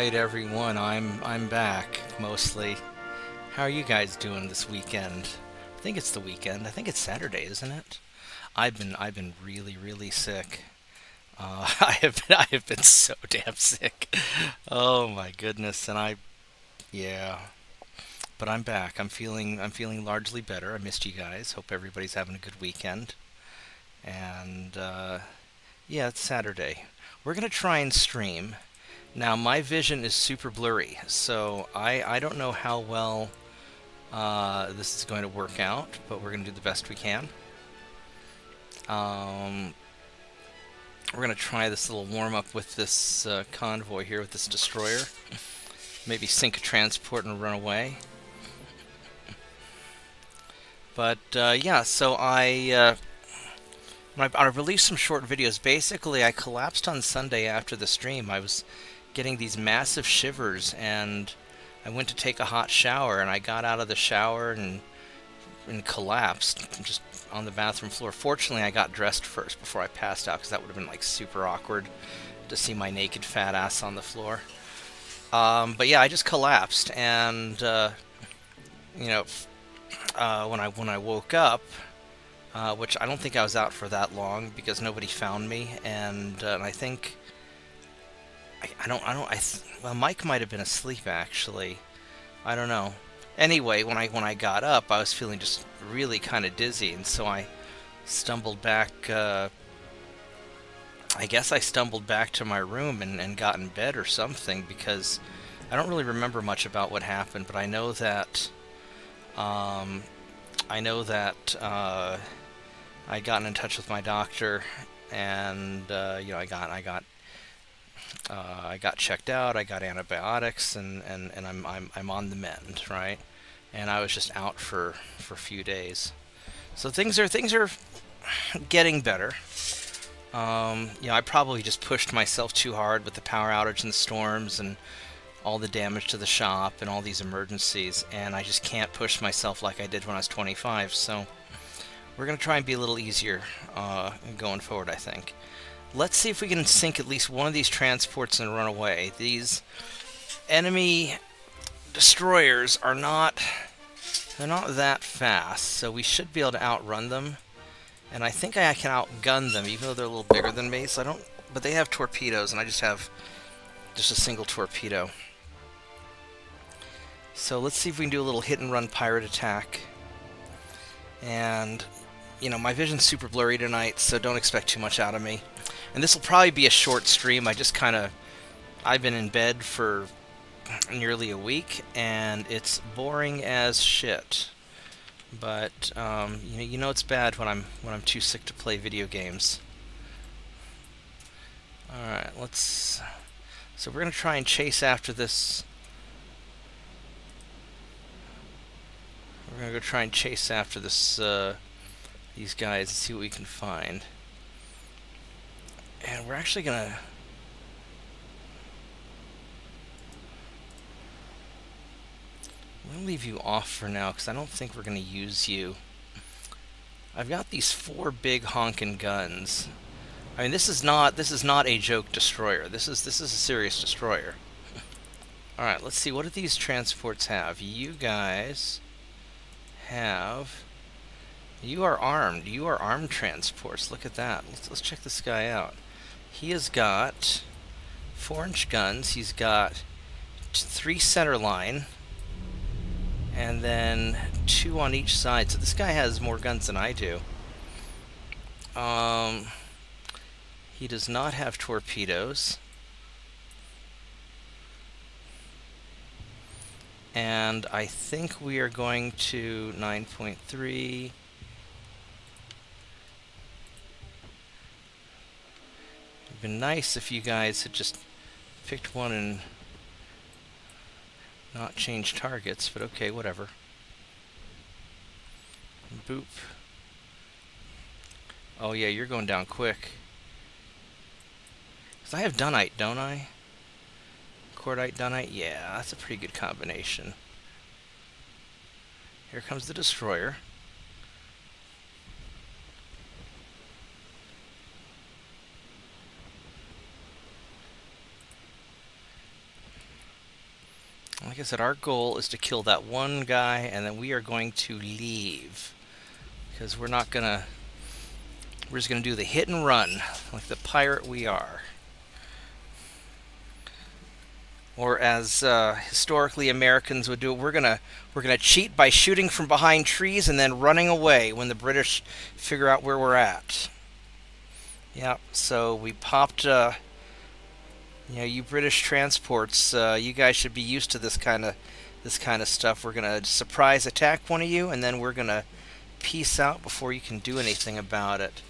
right, everyone. I'm back mostly. How are you guys doing this weekend? I think it's the weekend. I think it's Saturday, isn't it? I've been really sick. I have been so damn sick. Oh my goodness, yeah. But I'm back. I'm feeling largely better. I missed you guys. Hope everybody's having a good weekend. And yeah, it's Saturday. We're gonna try and stream. Now, my vision is super blurry, so I don't know how well this is going to work out, but we're going to do the best we can. Um, we're going to try this little warm-up with this convoy here, with this destroyer. Maybe sink a transport and run away. But yeah, so I released some short videos. Basically, I collapsed on Sunday after the stream. I was getting these massive shivers, and I went to take a hot shower, and I got out of the shower and collapsed just on the bathroom floor. Fortunately, I got dressed first before I passed out, because that would have been like super awkward to see my naked fat ass on the floor. But yeah, I just collapsed, and you know, when I woke up, which I don't think I was out for that long because nobody found me, and I think well, Mike might have been asleep actually. I don't know. Anyway, when I got up, I was feeling just really kind of dizzy, and so I stumbled back. I guess I stumbled back to my room and got in bed or something, because I don't really remember much about what happened, but I know that I'd gotten in touch with my doctor, and I got checked out. I got antibiotics, and I'm on the mend, right? And I was just out for a few days, so things are getting better. I probably just pushed myself too hard with the power outage and the storms and all the damage to the shop and all these emergencies, and I just can't push myself like I did when I was 25. So we're gonna try and be a little easier going forward, I think. Let's see if we can sink at least one of these transports and run away. These enemy destroyers are they're not that fast, so we should be able to outrun them. And I think I can outgun them, even though they're a little bigger than me. So but they have torpedoes, and I just have a single torpedo. So let's see if we can do a little hit and run pirate attack. And my vision's super blurry tonight, so don't expect too much out of me. And this will probably be a short stream. I've been in bed for nearly a week, and it's boring as shit. But it's bad when I'm too sick to play video games. All right, so we're gonna try and chase after this. We're gonna go try and chase after these guys and see what we can find. And we're actually gonna... I'm gonna leave you off for now, because I don't think we're gonna use you. I've got these 4 big honkin' guns. I mean, this is not a joke destroyer. This is a serious destroyer. All right, let's see. What do these transports have? You guys have... You are armed. You are armed transports. Look at that. Let's check this guy out. He has got 4-inch guns. He's got 3 center line, and then 2 on each side. So this guy has more guns than I do. He does not have torpedoes. And I think we are going to 9.3. It'd been nice if you guys had just picked one and not changed targets, but okay, whatever. Boop. Oh yeah, you're going down quick. 'Cause I have Dunite, don't I? Cordite, Dunite? Yeah, that's a pretty good combination. Here comes the destroyer. Like I said, our goal is to kill that one guy, and then we are going to leave. Because we're not gonna... We're just gonna do the hit and run, like the pirate we are. Or as historically Americans would do it, we're gonna cheat by shooting from behind trees and then running away when the British figure out where we're at. Yeah, so we popped... you British transports, you guys should be used to this kind of stuff. We're gonna surprise attack one of you, and then we're gonna peace out before you can do anything about it.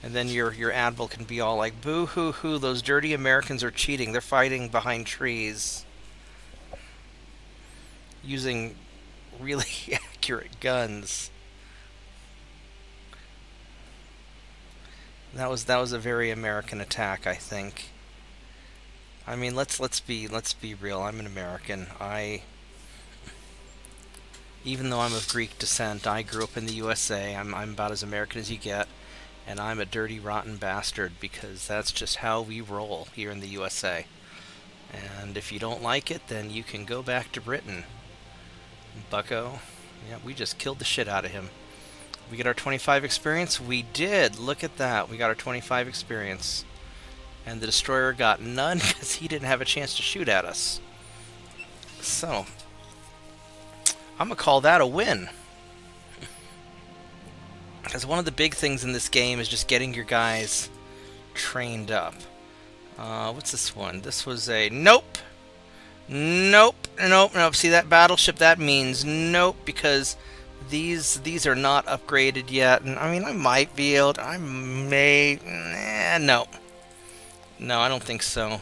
And then your admiral can be all like, "Boo hoo hoo! Those dirty Americans are cheating. They're fighting behind trees, using really accurate guns." That was a very American attack, I think. I mean, let's be real. I'm an American. Even though I'm of Greek descent, I grew up in the USA. I'm about as American as you get, and I'm a dirty, rotten bastard because that's just how we roll here in the USA. And if you don't like it, then you can go back to Britain, bucko. Yeah, we just killed the shit out of him. We get our 25 experience? We did. Look at that. We got our 25 experience. And the destroyer got none because he didn't have a chance to shoot at us. So, I'm going to call that a win. Because one of the big things in this game is just getting your guys trained up. What's this one? This was a... Nope! Nope! Nope! Nope! See that battleship? That means nope, because these are not upgraded yet. And I mean, I might be able to... I may... no. No, I don't think so.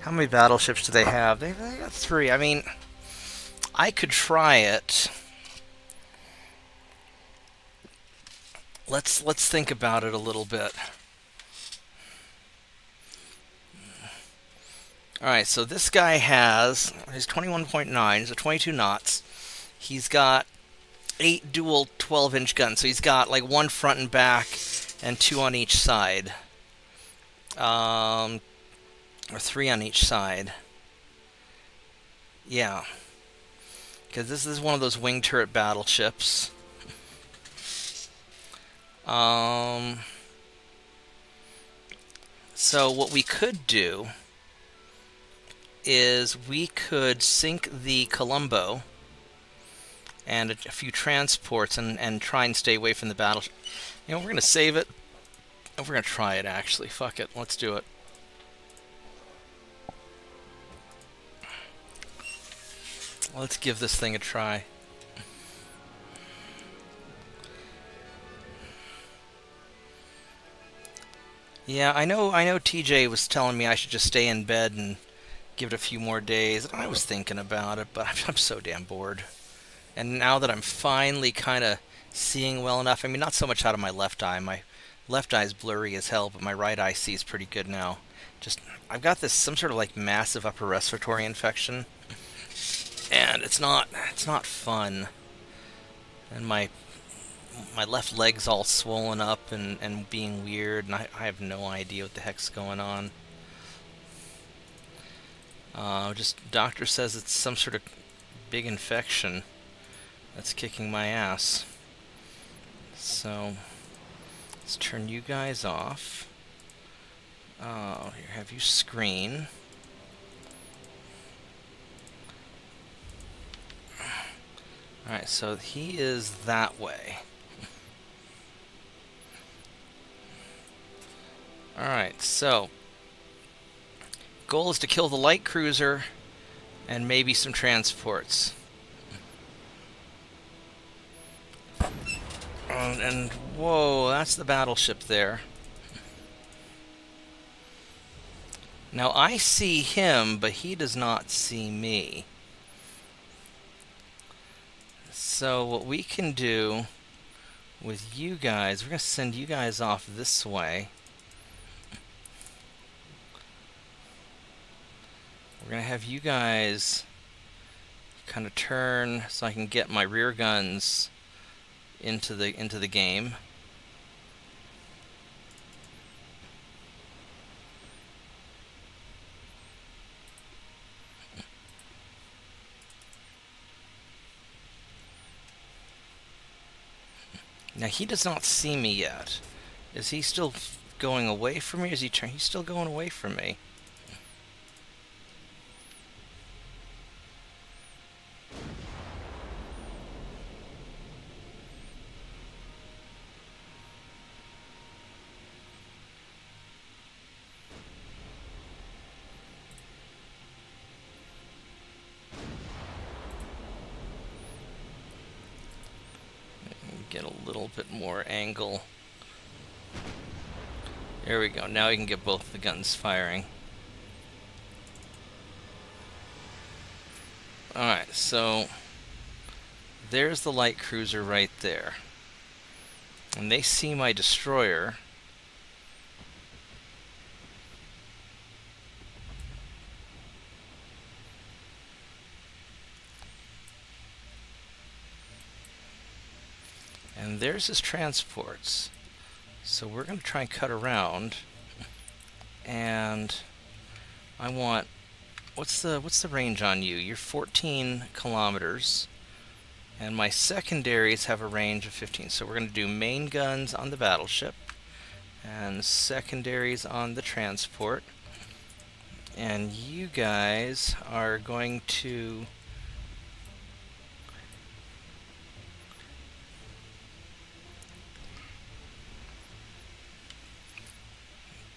How many battleships do they have? They got 3. I mean, I could try it. Let's think about it a little bit. Alright, so this guy has... He's 21.9, so 22 knots. He's got 8 dual 12-inch guns, so he's got like 1 front and back and 2 on each side. Or 3 on each side. Yeah. Because this is one of those wing turret battleships. So what we could do is we could sink the Colombo and a few transports and try and stay away from the battleship. You know, we're going to save it. We're going to try it, actually. Fuck it. Let's do it. Let's give this thing a try. Yeah, I know TJ was telling me I should just stay in bed and give it a few more days. I was thinking about it, but I'm so damn bored. And now that I'm finally kind of seeing well enough, I mean, not so much out of my left eye. My left eye's blurry as hell, but my right eye sees pretty good now. Just, I've got this some sort of like massive upper respiratory infection, and it's not fun. And my left leg's all swollen up and being weird, and I have no idea what the heck's going on. Just doctor says it's some sort of big infection that's kicking my ass. So let's turn you guys off. Oh, here, have you screen. Alright, so he is that way. Alright, so goal is to kill the light cruiser and maybe some transports. And whoa, that's the battleship there. Now I see him, but he does not see me. So what we can do with you guys, we're going to send you guys off this way. We're going to have you guys kind of turn so I can get my rear guns into the game. Now he does not see me yet. Is he still going away from me? Is he he's still going away from me? Get a little bit more angle. There we go. Now we can get both the guns firing. Alright, so there's the light cruiser right there. And they see my destroyer. And there's his transports. So we're going to try and cut around. And I want... What's the range on you? You're 14 kilometers. And my secondaries have a range of 15. So we're going to do main guns on the battleship. And secondaries on the transport. And you guys are going to...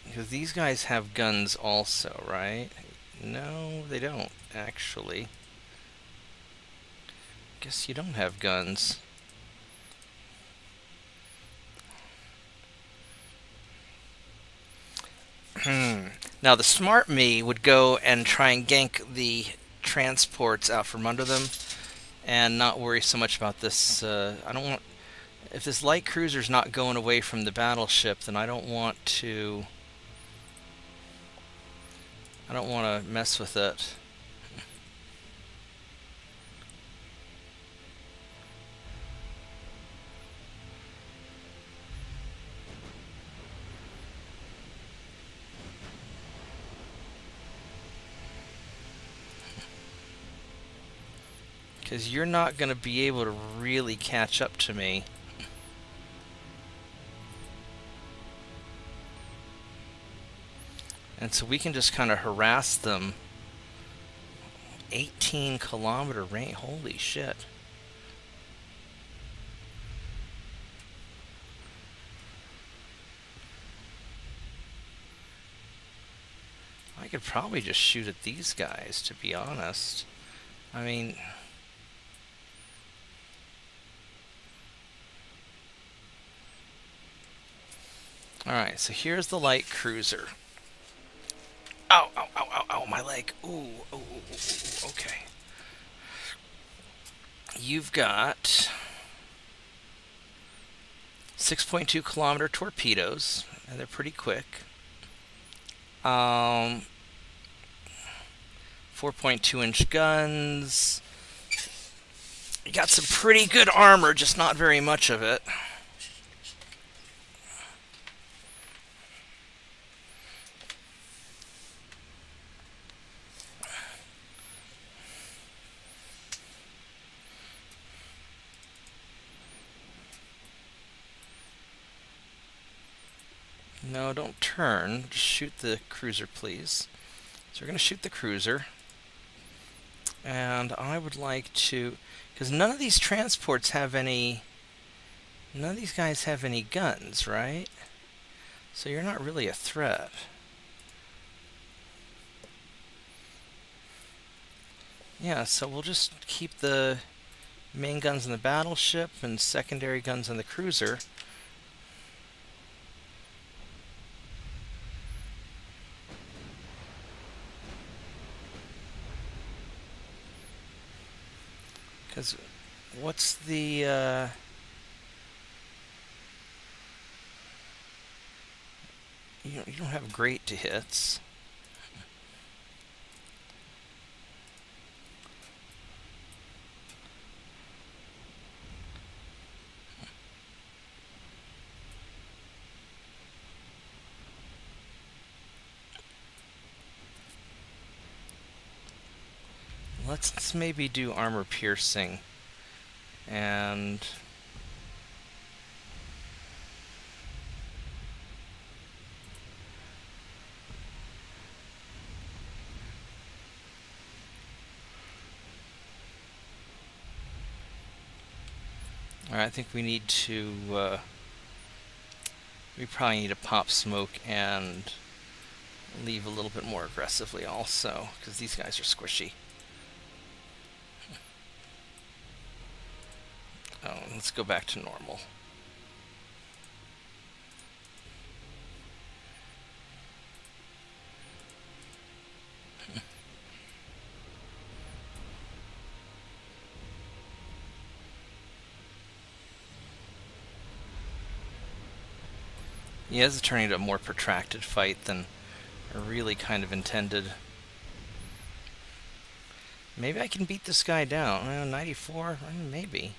Because these guys have guns also, right? No, they don't, actually. Guess you don't have guns. Now, the smart me would go and try and gank the transports out from under them and not worry so much about this. I don't want... If this light cruiser's not going away from the battleship, then I don't want to... I don't want to mess with it. Because you're not going to be able to really catch up to me. And so we can just kind of harass them. 18-kilometer range. Holy shit. I could probably just shoot at these guys, to be honest. I mean... Alright, so here's the light cruiser. Ow, ow, ow, ow, ow, my leg. Ooh, ooh, ooh, ooh, okay. You've got 6.2 kilometer torpedoes, and they're pretty quick. 4.2 inch guns. You got some pretty good armor, just not very much of it. No, don't turn. Just shoot the cruiser, please. So we're going to shoot the cruiser. And I would like to... Because none of these transports have any... None of these guys have any guns, right? So you're not really a threat. Yeah, so we'll just keep the main guns in the battleship and secondary guns on the cruiser. Because what's the... You don't have great to hits. Let's maybe do armor piercing. And Alright, I think we need to, we probably need to pop smoke and leave a little bit more aggressively also, because these guys are squishy. Oh, let's go back to normal. Yeah, this is turning into a more protracted fight than I really kind of intended. Maybe I can beat this guy down. 94? Maybe.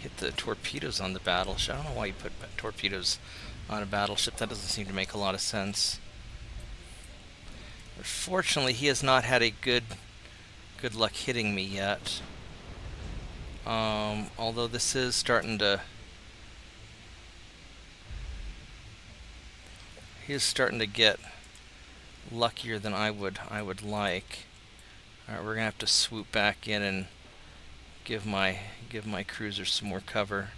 Hit the torpedoes on the battleship. I don't know why you put torpedoes on a battleship. That doesn't seem to make a lot of sense. But fortunately, he has not had a good luck hitting me yet. Although this is starting to... He is starting to get luckier than I would like. Alright, we're gonna have to swoop back in and give my cruiser some more cover.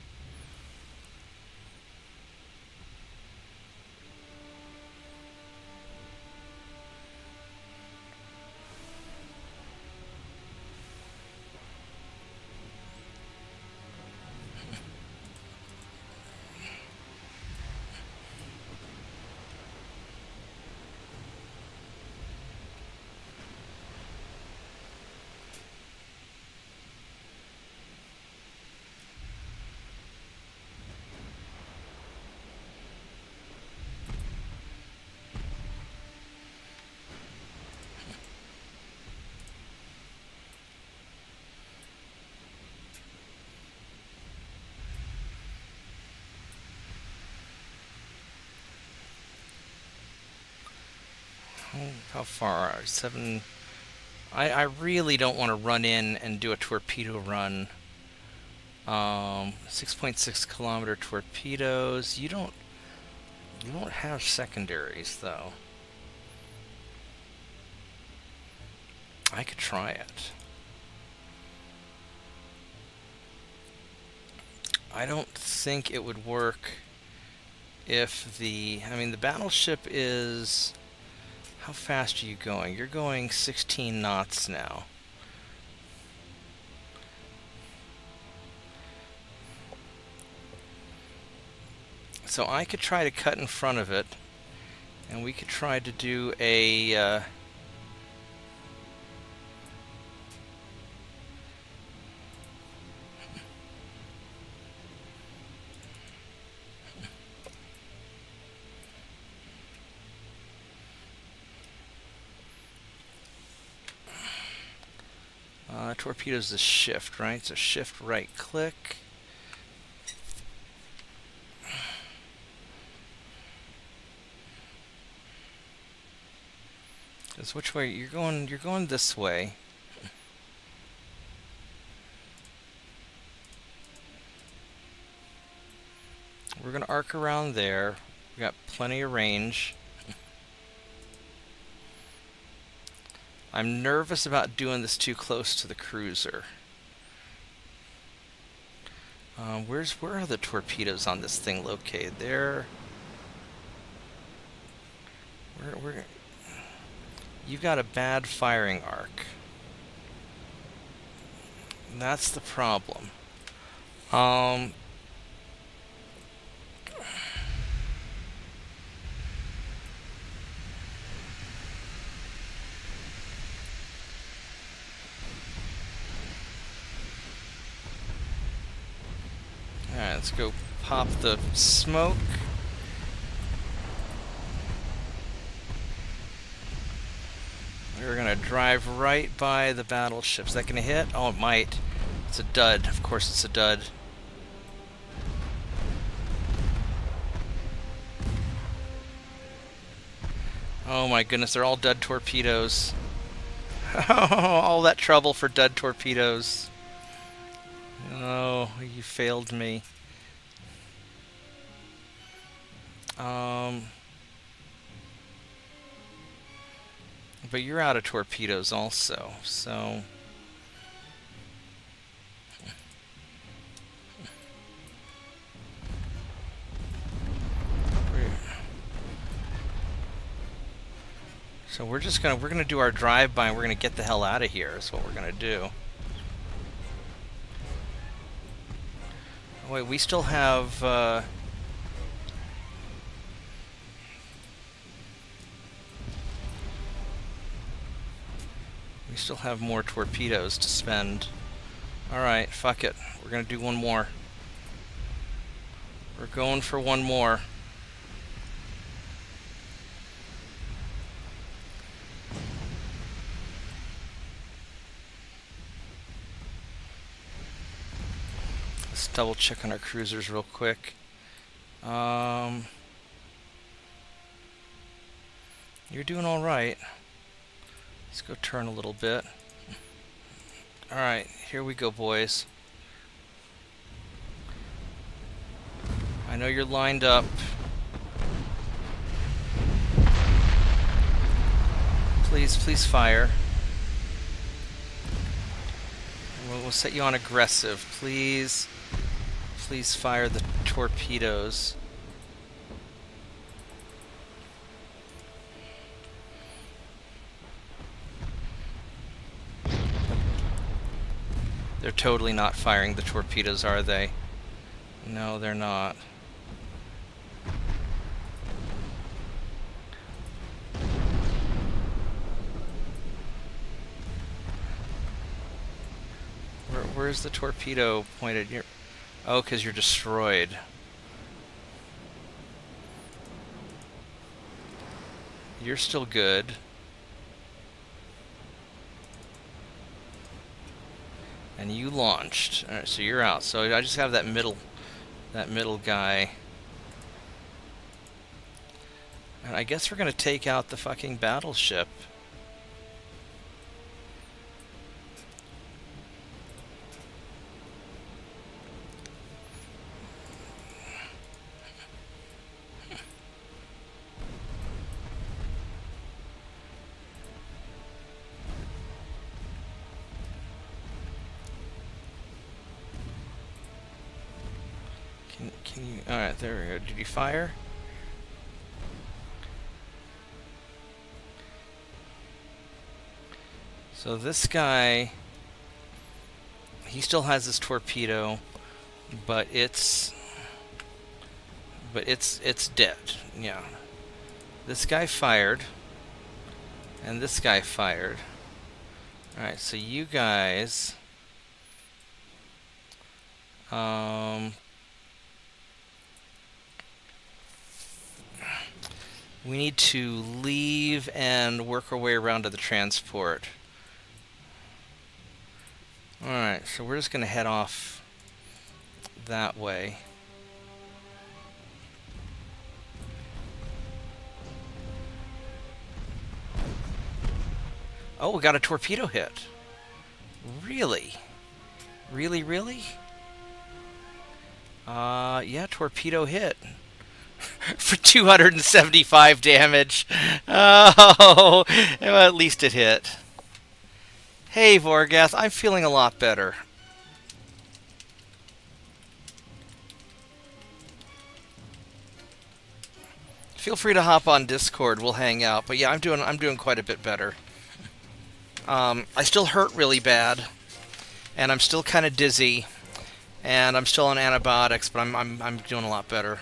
How far? 7... I really don't want to run in and do a torpedo run. 6.6 kilometer torpedoes. You don't have secondaries though. I could try it. I don't think it would work if the... I mean, the battleship is... How fast are you going? You're going 16 knots now. So I could try to cut in front of it, and we could try to do a... torpedoes is shift, right? So shift right click. Because which way you're going? You're going this way. We're gonna arc around there. We got plenty of range. I'm nervous about doing this too close to the cruiser. Where are the torpedoes on this thing located? There. Where? You've got a bad firing arc. That's the problem. Alright, let's go pop the smoke. We're gonna drive right by the battleship. Is that gonna hit? Oh, it might. It's a dud. Of course it's a dud. Oh my goodness, they're all dud torpedoes. All that trouble for dud torpedoes. Oh, you failed me. But you're out of torpedoes also, so... So we're gonna do our drive-by and we're gonna get the hell out of here is what we're gonna do. Oh, wait, we still have, we still have more torpedoes to spend. Alright, fuck it. We're gonna do one more. We're going for one more. Let's double check on our cruisers real quick. You're doing alright. Let's go turn a little bit. Alright, here we go, boys. I know you're lined up. Please, please fire. We'll set you on aggressive. Please, please fire the torpedoes. They're totally not firing the torpedoes, are they? No, they're not. Where's the torpedo pointed? Oh, because you're destroyed. You're still good. And you launched. Alright, so you're out. So I just have that middle guy. And I guess we're gonna take out the fucking battleship. Can you... Alright, there we go. Did you fire? So this guy... He still has his torpedo, but it's dead. Yeah. This guy fired. And this guy fired. Alright, so you guys... we need to leave and work our way around to the transport. Alright, so we're just going to head off that way. Oh, we got a torpedo hit. Really? Really, really? Yeah, torpedo hit. For 275 damage. Oh, well, at least it hit. Hey, Vorgath, I'm feeling a lot better. Feel free to hop on Discord. We'll hang out. But yeah, I'm doing quite a bit better. I still hurt really bad, and I'm still kind of dizzy, and I'm still on antibiotics, but I'm doing a lot better.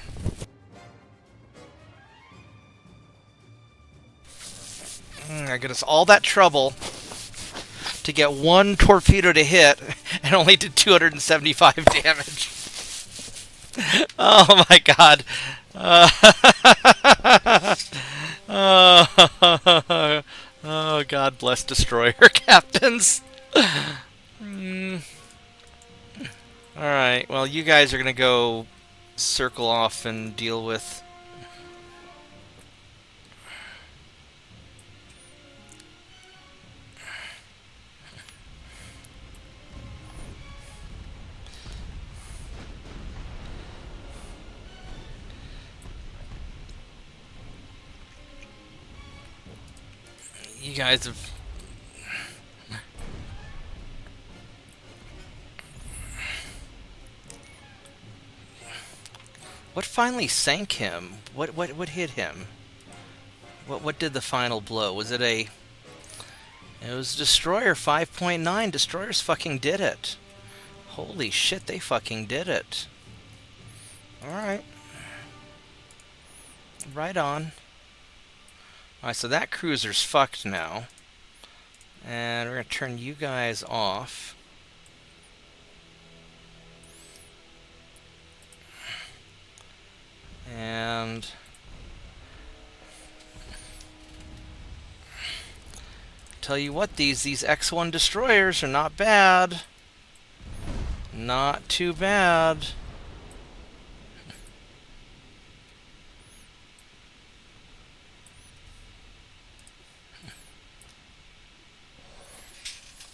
My goodness, all that trouble to get one torpedo to hit and only did 275 damage. Oh my god. Oh, God bless destroyer captains. Alright, well, you guys are gonna go circle off and deal with... guys have... What finally sank him? What hit him? What did the final blow? Was it a... It was Destroyer 5.9. Destroyers fucking did it. Holy shit, they fucking did it. Alright. Right on. Alright, so that cruiser's fucked now. And we're going to turn you guys off. And... Tell you what, these X1 destroyers are not bad. Not too bad.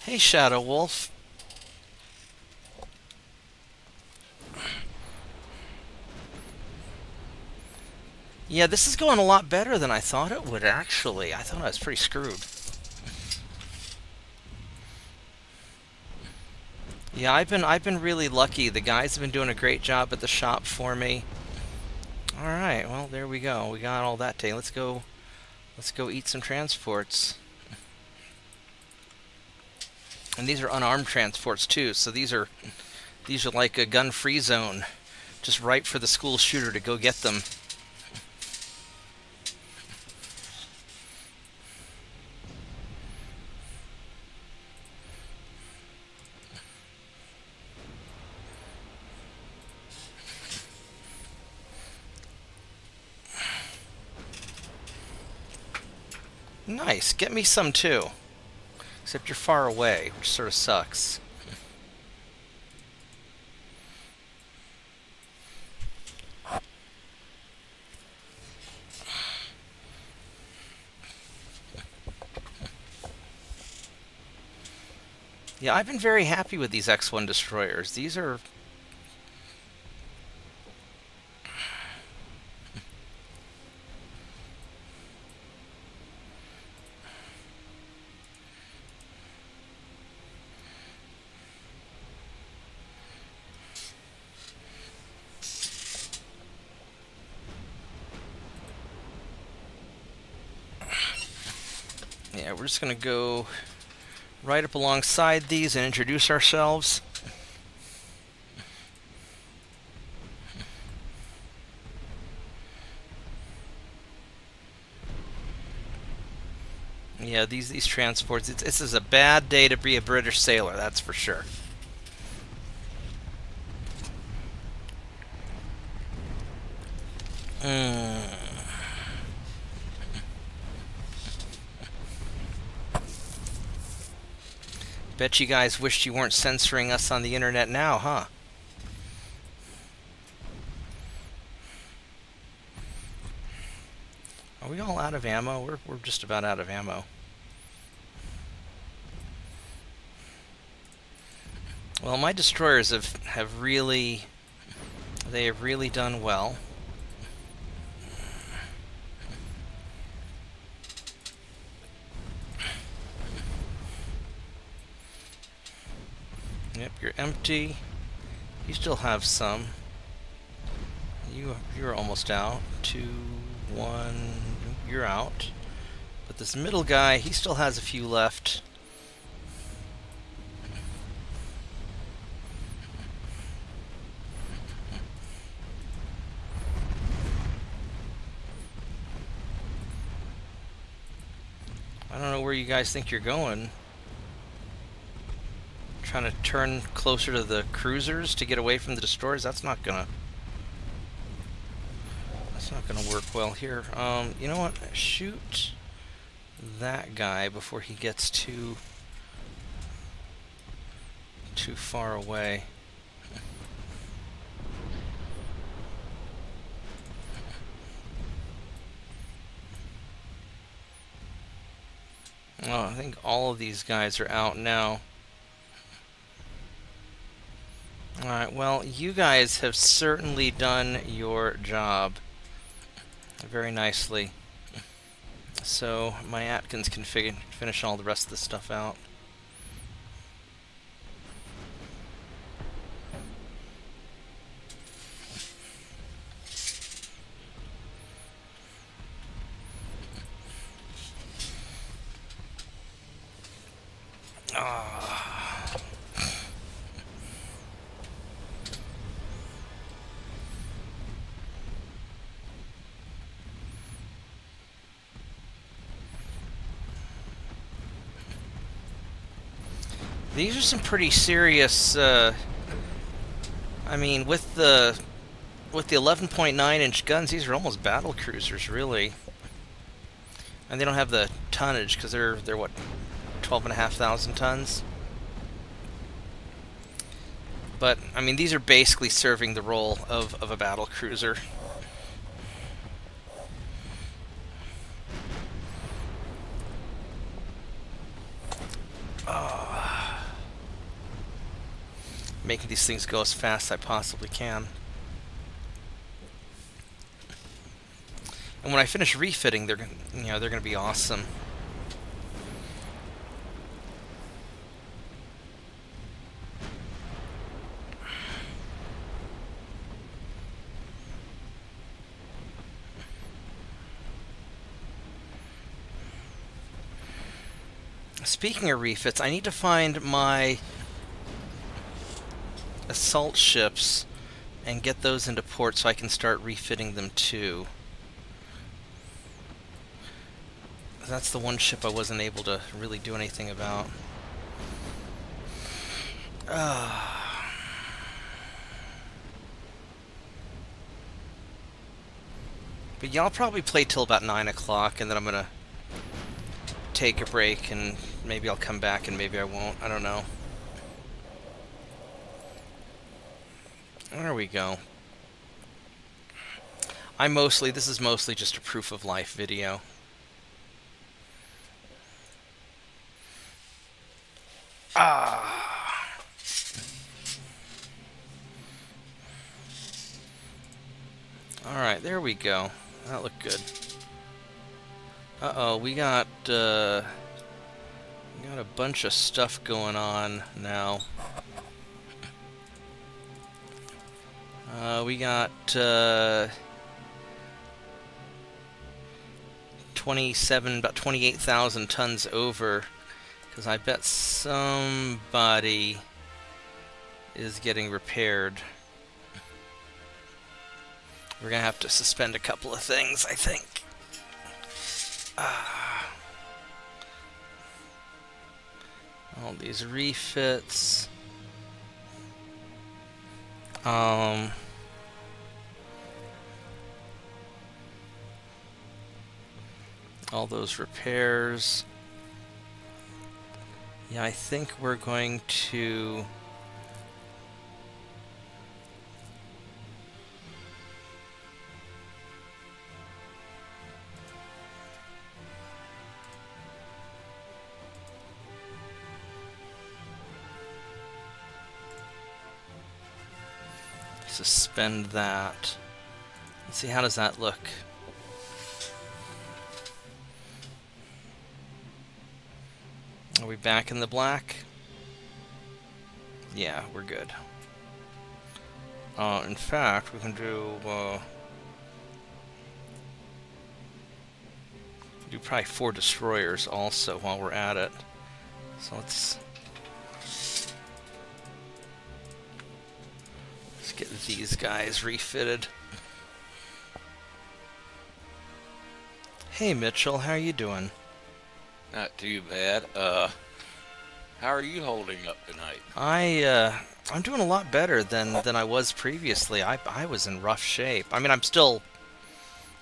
Hey, Shadow Wolf. Yeah, this is going a lot better than I thought it would, actually. I thought I was pretty screwed. Yeah, I've been really lucky. The guys have been doing a great job at the shop for me. All right, well, there we go. We got all that taken. Let's go eat some transports. And these are unarmed transports too, so these are like a gun-free zone, just right for the school shooter to go get them. Nice, get me some too. Except you're far away, which sort of sucks. Yeah, I've been very happy with these X1 destroyers. These are... Yeah, we're just going to go right up alongside these and introduce ourselves. Yeah, these transports, this is a bad day to be a British sailor, that's for sure. Bet you guys wished you weren't censoring us on the internet now, huh? Are we all out of ammo? We're just about out of ammo. Well, my destroyers have really done well. Yep, you're empty. You still have some. You're almost out. 2, 1, you're out. But this middle guy, he still has a few left. I don't know where you guys think you're going. Trying to turn closer to the cruisers to get away from the destroyers? That's not gonna work well here. You know what? Shoot that guy before he gets too far away. Oh, I think all of these guys are out now. Alright, well, you guys have certainly done your job very nicely. so my Atkins can finish all the rest of the stuff out. These are some pretty serious. I mean, with the 11.9-inch guns, these are almost battle cruisers, really. And they don't have the tonnage because they're what, 12,500 tons. But I mean, these are basically serving the role of a battle cruiser. Making these things go as fast as I possibly can. And when I finish refitting, they're they're going to be awesome. Speaking of refits, I need to find my assault ships and get those into port so I can start refitting them too. That's the one ship I wasn't able to really do anything about. But yeah, I'll probably play till about 9 o'clock, and then I'm gonna take a break, and maybe I'll come back and maybe I won't. I don't know. There we go. This is mostly just a proof of life video. Alright, there we go. That looked good. Uh-oh, we got a bunch of stuff going on now. We got about 28,000 tons over, because I bet somebody is getting repaired. We're gonna have to suspend a couple of things, I think. All these refits. All those repairs. Yeah, I think we're going to suspend that. Let's see, how does that look? Are we back in the black? Yeah, we're good. In fact, we can do probably 4 destroyers also while we're at it. So let's get these guys refitted. Hey Mitchell, how are you doing? Not too bad. How are you holding up tonight? I'm doing a lot better than I was previously. I was in rough shape. I mean, I'm still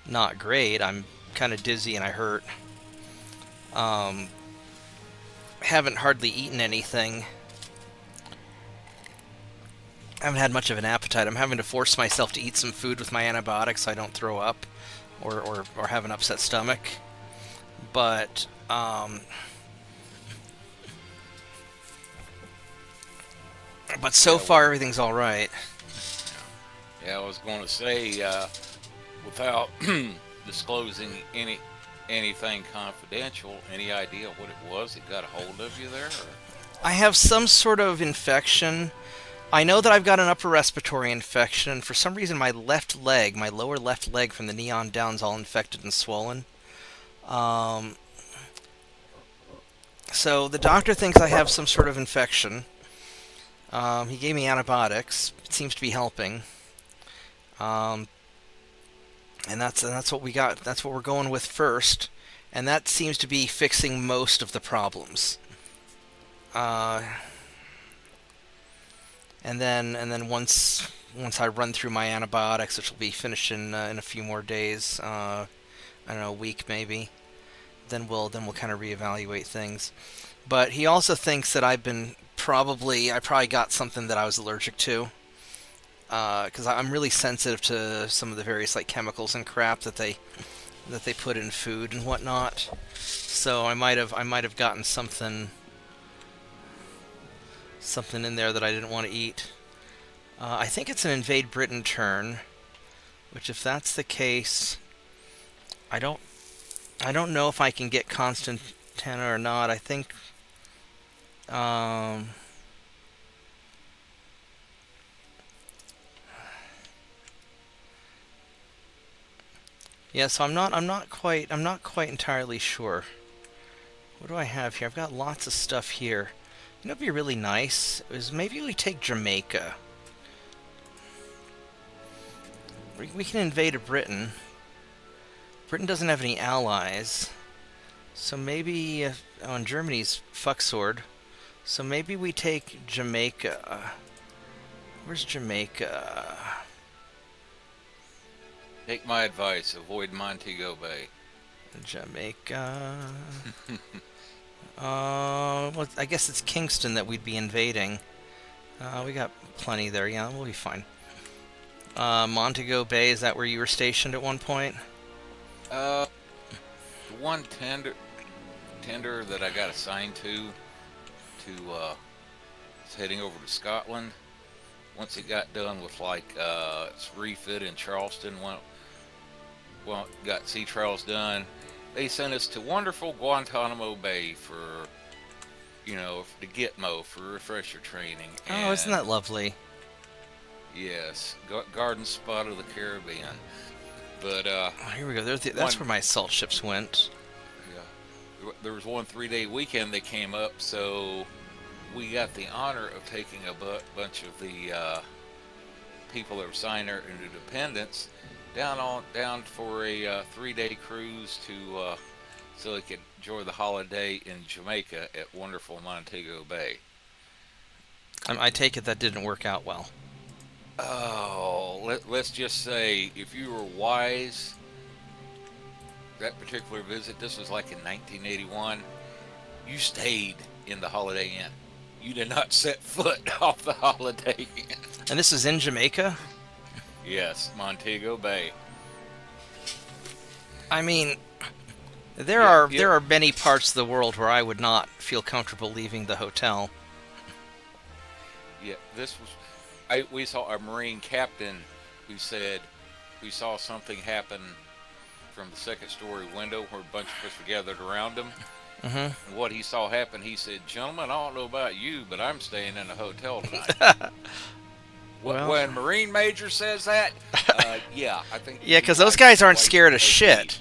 not great. I'm kind of dizzy and I hurt. Haven't hardly eaten anything. I haven't had much of an appetite. I'm having to force myself to eat some food with my antibiotics so I don't throw up or have an upset stomach. But so far everything's all right. Yeah, I was going to say, without disclosing anything confidential? Any idea what it was that got a hold of you there? Or? I have some sort of infection. I know that I've got an upper respiratory infection, and for some reason my left leg, my lower left leg from the knee on down is all infected and swollen. Um, so the doctor thinks I have some sort of infection. He gave me antibiotics. It seems to be helping. Um, and that's what we got. That's what we're going with first, and that seems to be fixing most of the problems. Uh, and then once I run through my antibiotics, which will be finished in a few more days, I don't know, a week maybe, then we'll kind of reevaluate things. But he also thinks that I probably got something that I was allergic to, because I'm really sensitive to some of the various like chemicals and crap that they put in food and whatnot. So I might have gotten something in there that I didn't want to eat. I think it's an Invade Britain turn, which if that's the case, I don't know if I can get Constantana or not. I think um, yeah, so I'm not quite entirely sure. What do I have here? I've got lots of stuff here. You know, it'd be really nice is maybe we take Jamaica. We can invade a Britain. Britain doesn't have any allies, so maybe and Germany's fuck sword. So maybe we take Jamaica. Where's Jamaica? Take my advice, avoid Montego Bay. Jamaica. Well, I guess it's Kingston that we'd be invading. We got plenty there. Yeah, we'll be fine. Montego Bay, is that where you were stationed at one point? The one tender that I got assigned to is heading over to Scotland. Once it got done with its refit in Charleston, got sea trials done, they sent us to wonderful Guantanamo Bay for the Gitmo for refresher training. Oh, isn't that lovely? Yes, garden spot of the Caribbean. But oh, here we go. That's where my assault ships went. Yeah, there was one 3-day weekend that came up, so we got the honor of taking a bunch of the people that were signing our independence down for a 3-day cruise so they could enjoy the holiday in Jamaica at wonderful Montego Bay. I take it that didn't work out well. Oh, let's just say, if you were wise, that particular visit, this was like in 1981, you stayed in the Holiday Inn. You did not set foot off the Holiday Inn. And this is in Jamaica? Yes, Montego Bay. I mean, there are many parts of the world where I would not feel comfortable leaving the hotel. Yeah, we saw a Marine captain who said we saw something happen from the second story window where a bunch of us were gathered around him. Mm-hmm. And what he saw happen, he said, "Gentlemen, I don't know about you, but I'm staying in a hotel tonight." Well, when Marine Major says that, yeah, I think. yeah, because those guys aren't scared of shit.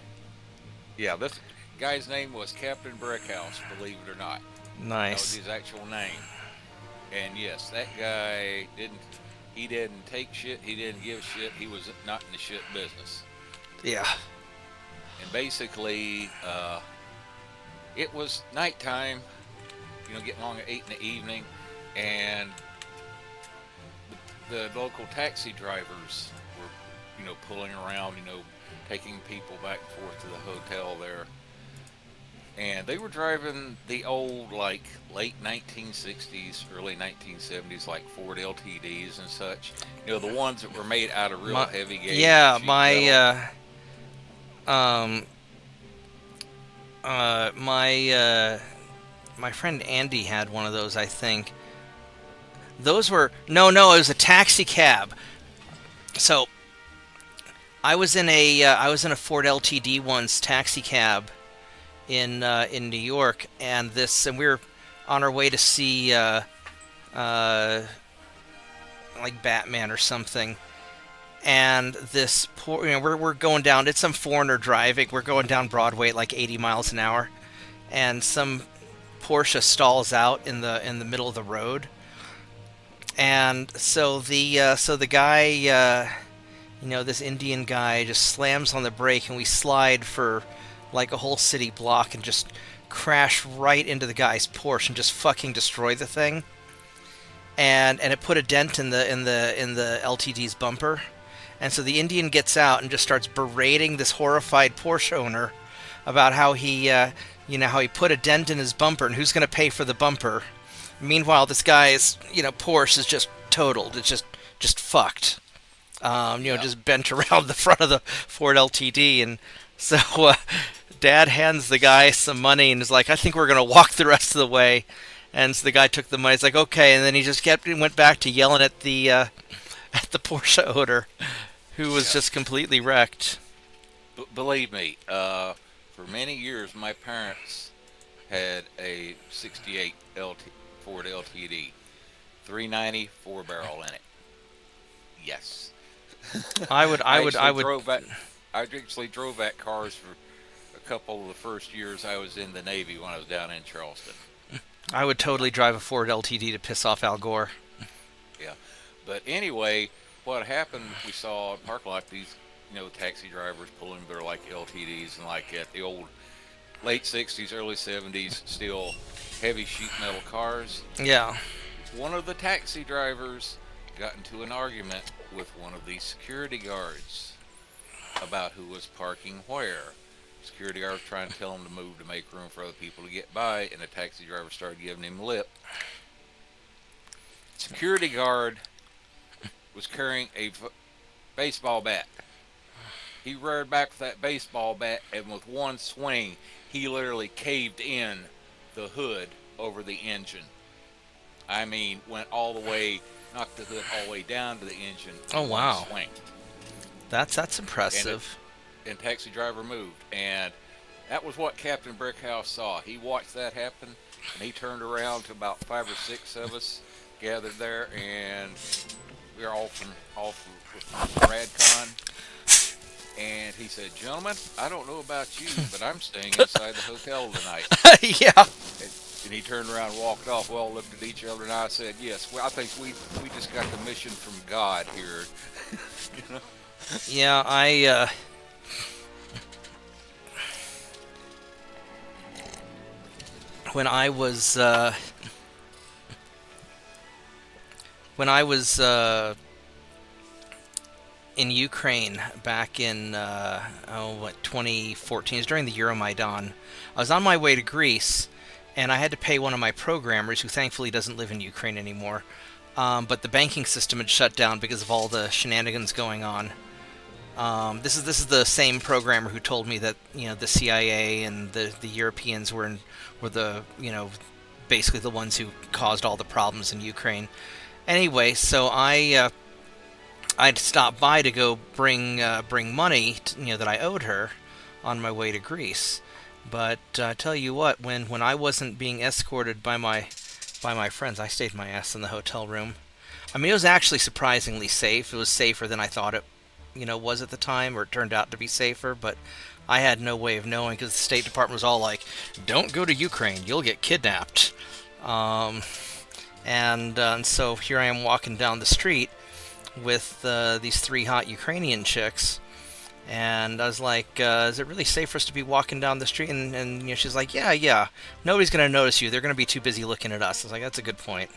Yeah, this guy's name was Captain Brickhouse, believe it or not. Nice. That was his actual name. And yes, that guy didn't take shit, he didn't give shit, he was not in the shit business. Yeah. And basically, it was nighttime, getting along at 8 in the evening, and the local taxi drivers were, pulling around, taking people back and forth to the hotel there. And they were driving the old, late 1960s, early 1970s, Ford LTDs and such. The ones that were made out of real heavy gauge. Yeah, my friend Andy had one of those, I think. Those were... No, it was a taxi cab. So, I was in a Ford LTD once, taxi cab in New York, and we were on our way to see uh, like Batman or something. And this poor, we're going down. It's some foreigner driving. We're going down Broadway at like 80 miles an hour, and some Porsche stalls out in the middle of the road. And so the guy, this Indian guy, just slams on the brake, and we slide for like a whole city block and just crash right into the guy's Porsche and just fucking destroy the thing. And it put a dent in the LTD's bumper. And so the Indian gets out and just starts berating this horrified Porsche owner about how he put a dent in his bumper and who's going to pay for the bumper. Meanwhile, this guy's Porsche is just totaled. It's just fucked. Yeah. Just bent around the front of the Ford LTD, and so Dad hands the guy some money and is like, "I think we're gonna walk the rest of the way." And so the guy took the money. He's like, "Okay," and then he just went back to yelling at the Porsche owner, who was Yeah. just completely wrecked. Believe me, for many years, my parents had a '68 Ford LTD, 390 4 barrel in it. Yes. I would, I would, I would, I actually drove that cars for a couple of the first years I was in the Navy when I was down in Charleston. I would totally drive a Ford LTD to piss off Al Gore. Yeah. But anyway, what happened, we saw in the parking lot these, taxi drivers pulling their like LTDs and like at the old late 60s, early 70s, still heavy sheet metal cars. Yeah. One of the taxi drivers got into an argument with one of the security guards about who was parking where. Security guard was trying to tell him to move to make room for other people to get by, and the taxi driver started giving him lip. Security guard was carrying a baseball bat. He reared back with that baseball bat, and with one swing, he literally caved in the hood over the engine. I mean, went all the way, knocked the hood all the way down to the engine. Oh, in wow. one swing. That's impressive. And taxi driver moved, and that was what Captain Brickhouse saw. He watched that happen, and he turned around to about 5 or 6 of us gathered there, and we were all from Radcon. And he said, "Gentlemen, I don't know about you, but I'm staying inside the hotel tonight." Yeah. And he turned around and walked off. We all looked at each other, and I said, "Yes, well, I think we just got the mission from God here." you know? Yeah, when I was in Ukraine back in 2014. It was during the Euromaidan. I was on my way to Greece, and I had to pay one of my programmers, who thankfully doesn't live in Ukraine anymore. But the banking system had shut down because of all the shenanigans going on. This is the same programmer who told me that the CIA and the Europeans were the basically the ones who caused all the problems in Ukraine. Anyway, so I'd stopped by to go bring money that I owed her on my way to Greece. But I tell you what, when I wasn't being escorted by my friends, I stayed my ass in the hotel room. I mean, it was actually surprisingly safe. It was safer than I thought it was at the time, or it turned out to be safer, but I had no way of knowing because the State Department was all like, "Don't go to Ukraine, you'll get kidnapped." And so here I am walking down the street with these 3 hot Ukrainian chicks, and I was like, "Is it really safe for us to be walking down the street?" And she's like, "Yeah, nobody's gonna notice you. They're gonna be too busy looking at us." I was like, "That's a good point."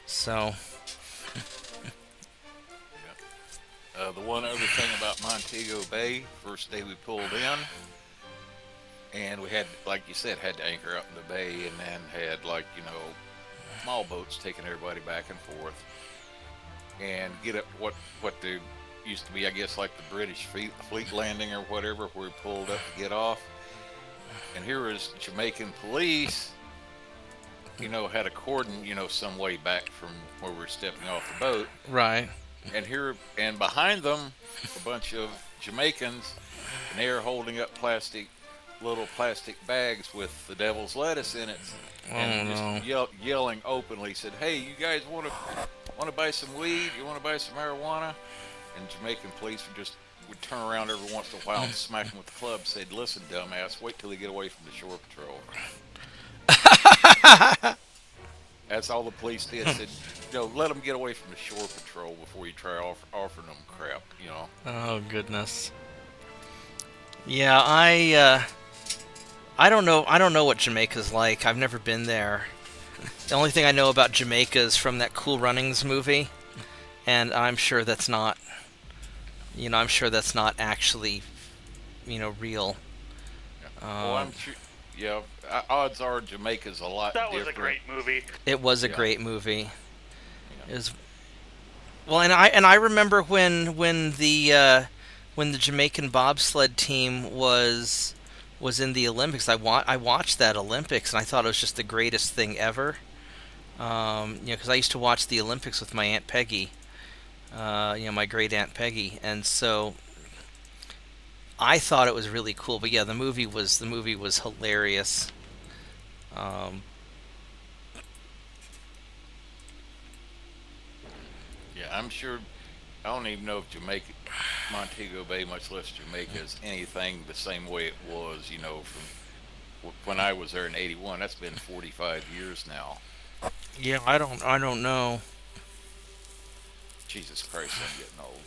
So. The one other thing about Montego Bay, first day we pulled in, and we had, like you said, had to anchor out in the bay, and then had small boats taking everybody back and forth, and get up what they used to be, I guess, like the British fleet landing or whatever, where we pulled up to get off, and here was Jamaican police, had a cordon, some way back from where we were stepping off the boat. Right. And behind them a bunch of Jamaicans, and they're holding up little plastic bags with the devil's lettuce in it, Oh and just no. yelling openly. Said, "Hey, you guys want to buy some weed? You want to buy some marijuana?" And Jamaican police would turn around every once in a while and smack them with the club. Said, "Listen, dumbass, wait till they get away from the shore patrol." That's all the police did. Said, let them get away from the shore patrol before you try offering them crap. Oh goodness. Yeah, I don't know. I don't know what Jamaica's like. I've never been there. The only thing I know about Jamaica is from that Cool Runnings movie, and I'm sure that's not. I'm sure that's not actually, real. Yeah. Well, Um, I'm sure. Yeah, odds are Jamaica's a lot That was a different. great movie. it was a Yeah, great movie. yeah. It was well, and I remember when the Jamaican bobsled team was in the Olympics. I watched that Olympics and I thought it was just the greatest thing ever. Because I used to watch the Olympics with my Aunt Peggy. My great Aunt Peggy, and so I thought it was really cool. But yeah, the movie was hilarious. Um, Yeah, I'm sure. I don't even know if Montego Bay, much less Jamaica, is anything the same way it was. From when I was there in '81. That's been 45 years now. yeah, I don't know. Jesus Christ, I'm getting old.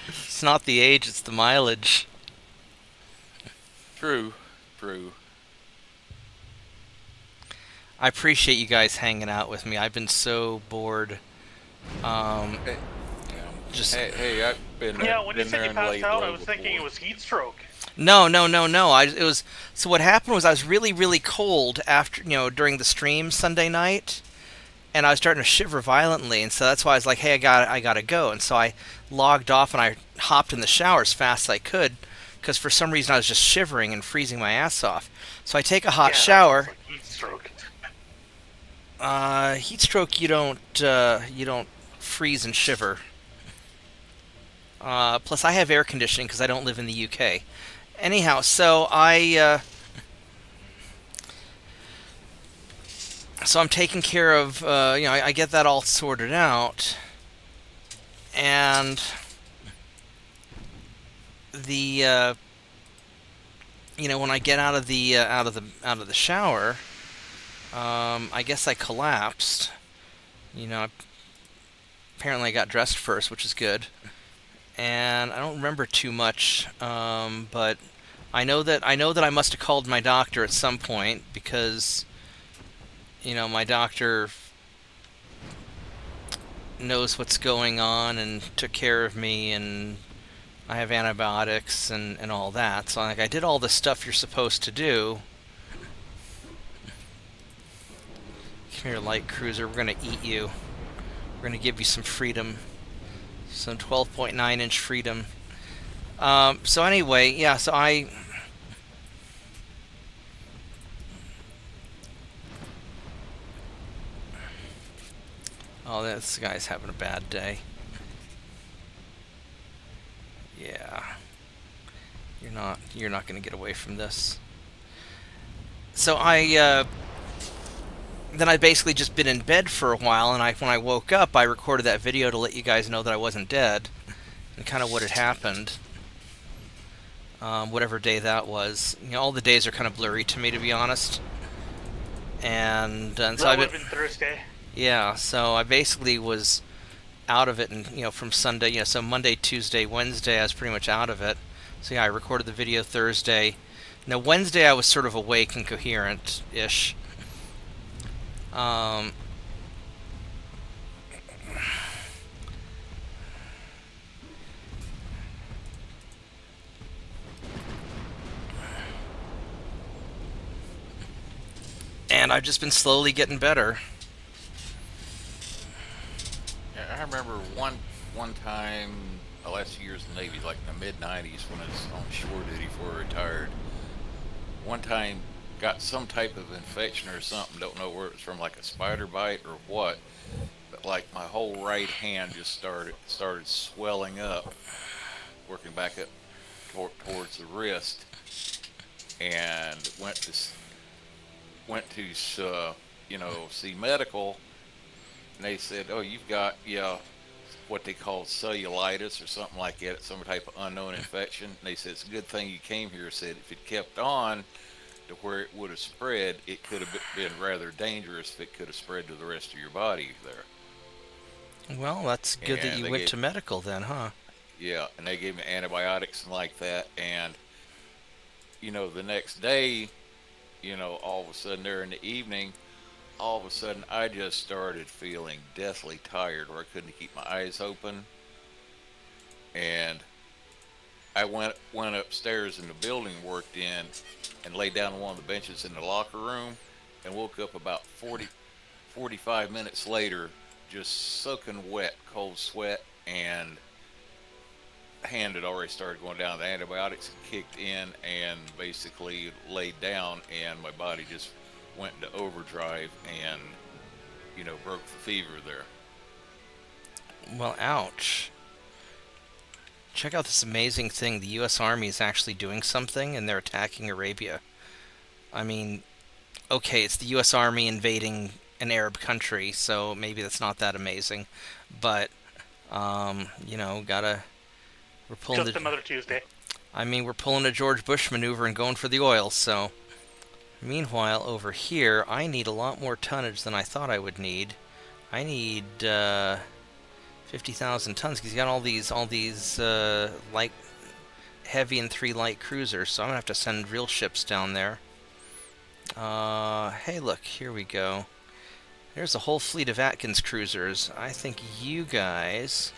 It's not the age, it's the mileage. True, true. I appreciate you guys hanging out with me. I've been so bored. Um, Hey, yeah. just Hey, I've Yeah, when you been said there you and passed laid out, I low was thinking it before. was heat stroke. No, no, no, no. It was so. What happened was I was really, really cold after during the stream Sunday night, and I was starting to shiver violently, and so that's why I was like, "Hey, I gotta go," and so I logged off and I hopped in the shower as fast as I could, because for some reason I was just shivering and freezing my ass off. So I take a hot Yeah, that sounds shower. like heat stroke. Heat stroke, you don't freeze and shiver. Plus, I have air conditioning because I don't live in the UK. Anyhow, so I'm taking care of, I get that all sorted out, and the, when I get out of the shower, I guess I collapsed. You know, apparently I got dressed first, which is good, and I don't remember too much, but I know that I must have called my doctor at some point because my doctor knows what's going on and took care of me, and I have antibiotics and all that. So I did all the stuff you're supposed to do. Come here, light cruiser. We're gonna eat you. We're gonna give you some freedom, some 12.9-inch freedom. So anyway, yeah. So I. Oh, this guy's having a bad day. Yeah. You're not gonna get away from this. So then I basically just been in bed for a while, and when I woke up, I recorded that video to let you guys know that I wasn't dead, and kind of what had happened. Whatever day that was. All the days are kind of blurry to me, to be honest. And so That would have been Thursday. yeah, so I basically was out of it, and from Sunday, so Monday, Tuesday, Wednesday, I was pretty much out of it. So yeah, I recorded the video Thursday. Now Wednesday, I was sort of awake and coherent-ish. Um, and I've just been slowly getting better. Yeah, I remember one time the last few years in the Navy, like in the mid '90s, when I was on shore duty before I retired. One time, got some type of infection or something. Don't know where it was from, like a spider bite or what. but like my whole right hand just started swelling up, working back up towards the wrist, and went to see medical, and they said, oh, you've got, yeah, what they call cellulitis or something like that, some type of unknown infection. And they said it's a good thing you came here. Said if it kept on to where it would have spread, it could have been rather dangerous if it could have spread to the rest of your body there. Well, that's good that And you they went gave, to medical then, huh? yeah, and they gave me antibiotics and like that. And the next day, all of a sudden there in the evening, all of a sudden I just started feeling deathly tired, where I couldn't keep my eyes open. And I went upstairs in the building, worked in, and laid down on one of the benches in the locker room, and woke up about 45 minutes later, just soaking wet, cold sweat, and hand had already started going down. The antibiotics had kicked in, and basically laid down, and my body just went into overdrive, and broke the fever there. Well, ouch. Check out this amazing thing. The U.S. Army is actually doing something, and they're attacking Arabia. I mean, okay, it's the U.S. Army invading an Arab country, so maybe that's not that amazing. But, gotta. We're pulling Just the. another Tuesday. I mean, we're pulling a George Bush maneuver and going for the oil, so. Meanwhile, over here, I need a lot more tonnage than I thought I would need. I need 50,000 tons because you got all these light, heavy, and 3 light cruisers. So I'm gonna have to send real ships down there. Hey, look, here we go. There's a whole fleet of Atkins cruisers. I think you guys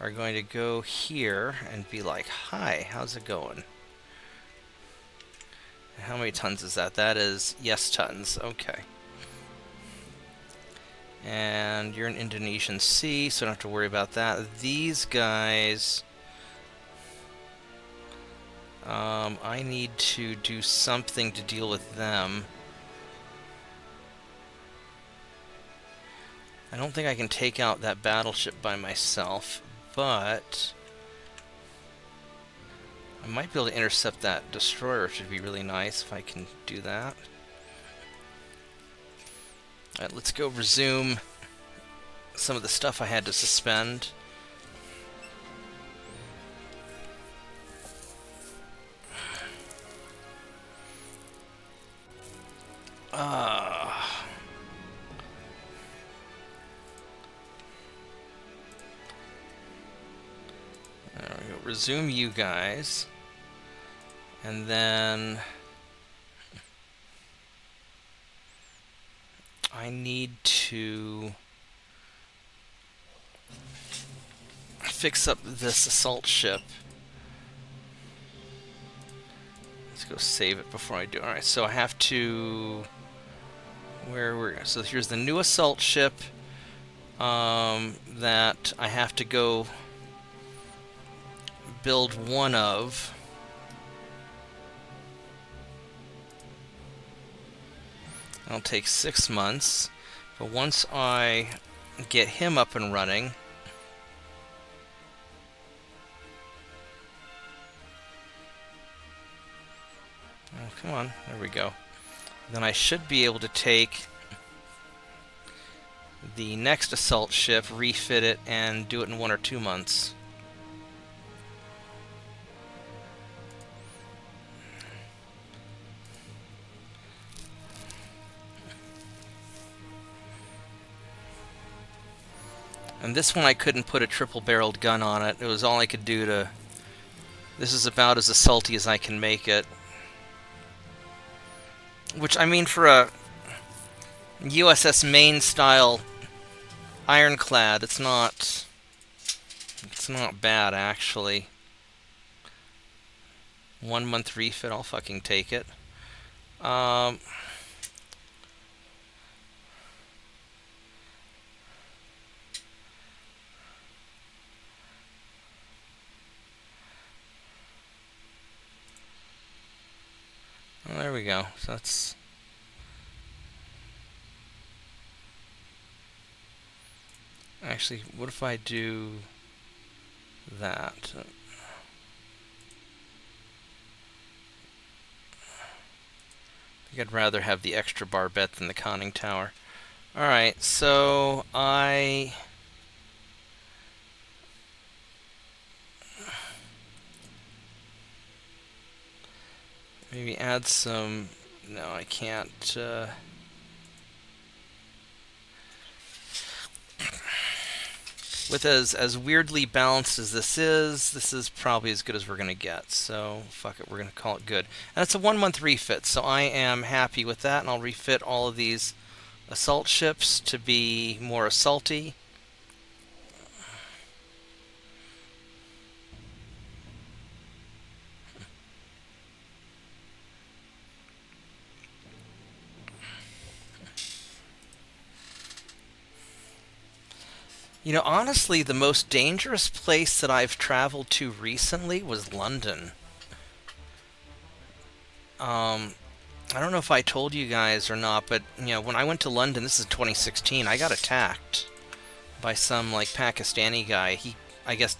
are going to go here and be like, "Hi, how's it going?" How many tons is that? That is, yes, tons. Okay. And you're in Indonesian Sea, so don't have to worry about that. These guys, I need to do something to deal with them. I don't think I can take out that battleship by myself, but I might be able to intercept that destroyer, which would be really nice if I can do that. Alright, let's go resume some of the stuff I had to suspend. There we go. Resume you guys. And then I need to fix up this assault ship. Let's go save it before I do. Alright, so I have to... So here's the new assault ship that I have to go build one of. It'll take 6 months, but once I get him up and running, oh, come on, there we go. Then I should be able to take the next assault ship, refit it, and do it in 1 or 2 months. And this one I couldn't put a triple-barreled gun on it. It was all I could do to... This is about as assaulty as I can make it. Which, I mean, for a USS Maine-style ironclad, it's not bad, actually. 1 month refit, I'll fucking take it. Well, there we go. So that's... Actually, what if I do that? I think I'd rather have the extra barbette than the conning tower. Alright, so I... maybe add some... no, I can't... with as weirdly balanced as this is probably as good as we're going to get. So, fuck it, we're going to call it good. And it's a 1-month refit, so I am happy with that, and I'll refit all of these assault ships to be more assaulty. You know, honestly, the most dangerous place that I've traveled to recently was London. I don't know if I told you guys or not, but, you know, when I went to London, this is 2016, I got attacked by some, like, Pakistani guy. He, I guess,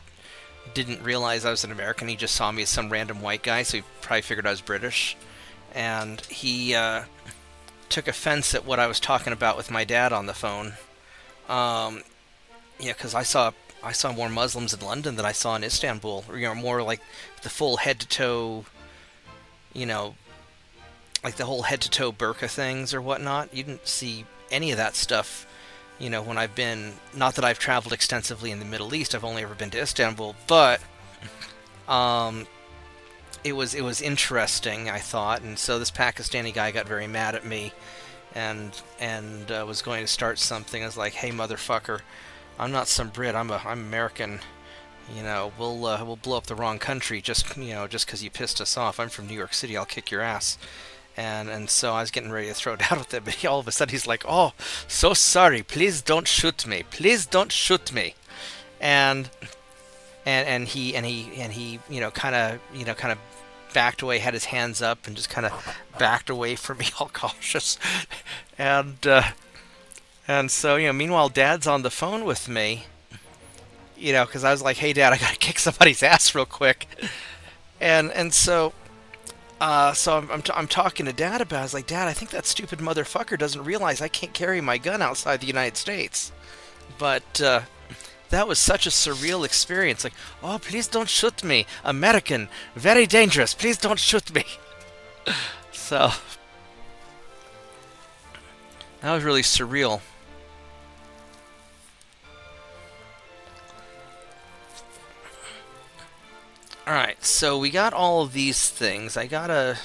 didn't realize I was an American. He just saw me as some random white guy, so he probably figured I was British. And he took offense at what I was talking about with my dad on the phone. Yeah, because I saw more Muslims in London than I saw in Istanbul. You know, more like the full head-to-toe, you know, like the whole head-to-toe burqa things or whatnot. You didn't see any of that stuff, you know, when I've been... not that I've traveled extensively in the Middle East. I've only ever been to Istanbul, but it was interesting, I thought. And so this Pakistani guy got very mad at me and was going to start something. I was like, hey, motherfucker, I'm not some Brit. I'm American. You know, we'll blow up the wrong country just because you pissed us off. I'm from New York City. I'll kick your ass. And so I was getting ready to throw down with it, but all of a sudden he's like, "Oh, so sorry. Please don't shoot me. Please don't shoot me." And he kind of backed away, had his hands up, and just kind of backed away from me, all cautious. And so, you know, meanwhile, Dad's on the phone with me, you know, because I was like, hey, Dad, I got to kick somebody's ass real quick. And so I'm talking to Dad about it. I was like, Dad, I think that stupid motherfucker doesn't realize I can't carry my gun outside the United States. But that was such a surreal experience. Like, oh, please don't shoot me. American, very dangerous. Please don't shoot me. So that was really surreal. Alright, so we got all of these things. I gotta...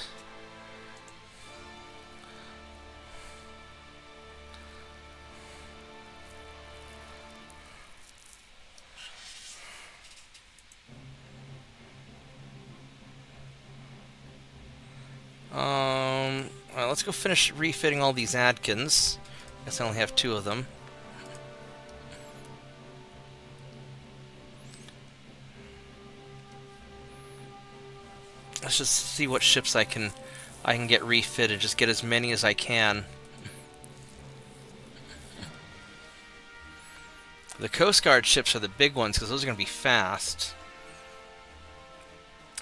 well, let's go finish refitting all these Adkins. Guess I only have 2 of them. Let's just see what ships I can get refitted. Just get as many as I can. The Coast Guard ships are the big ones because those are going to be fast.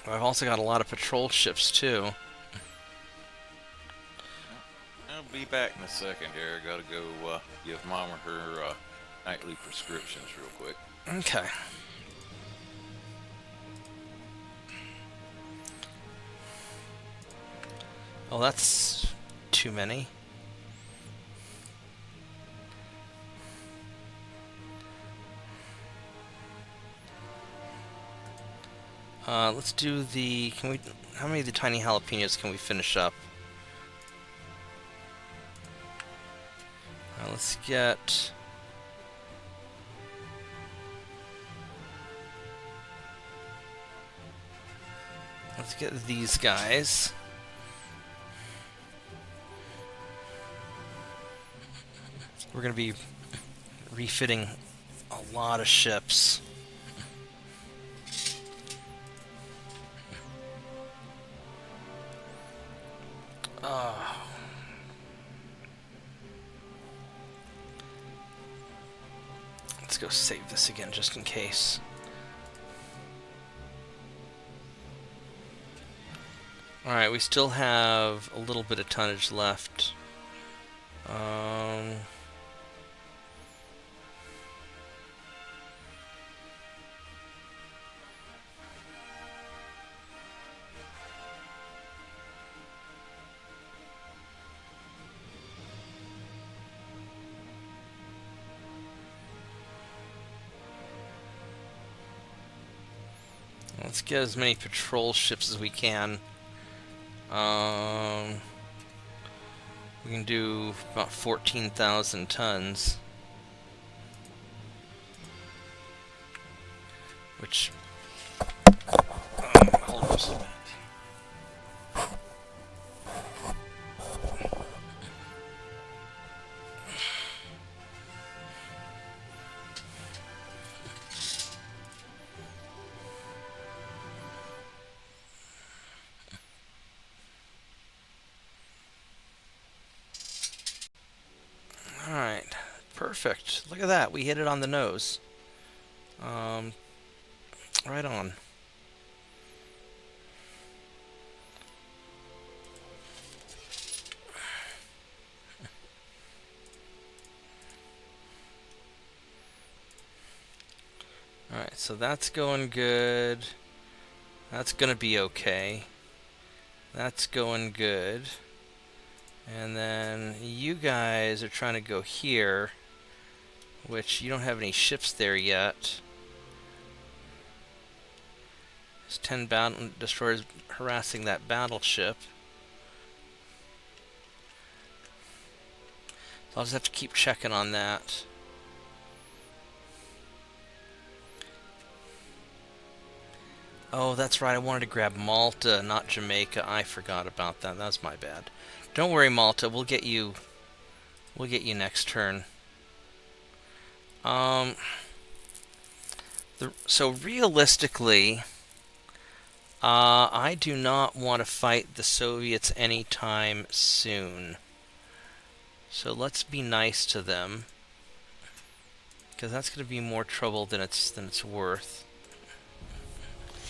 I've also got a lot of patrol ships too. I'll be back in a second here. I gotta go give Mama her nightly prescriptions real quick. Okay. Oh, that's too many. Let's do the... how many of the tiny jalapenos can we finish up? Let's get... these guys. We're going to be refitting a lot of ships. Let's let's go save this again just in case. Alright, we still have a little bit of tonnage left. Let's get as many patrol ships as we can. We can do about 14,000 tons. Which... hold on just a minute. Alright, perfect. Look at that, we hit it on the nose. Right on. Alright, so that's going good. That's gonna be okay. That's going good. And then you guys are trying to go here, which you don't have any ships there yet. There's 10 battle destroyers harassing that battleship. So I'll just have to keep checking on that. Oh, that's right, I wanted to grab Malta, not Jamaica. I forgot about that. That's my bad. Don't worry, Malta. We'll get you next turn. So realistically, I do not want to fight the Soviets anytime soon. So let's be nice to them, because that's going to be more trouble than it's worth.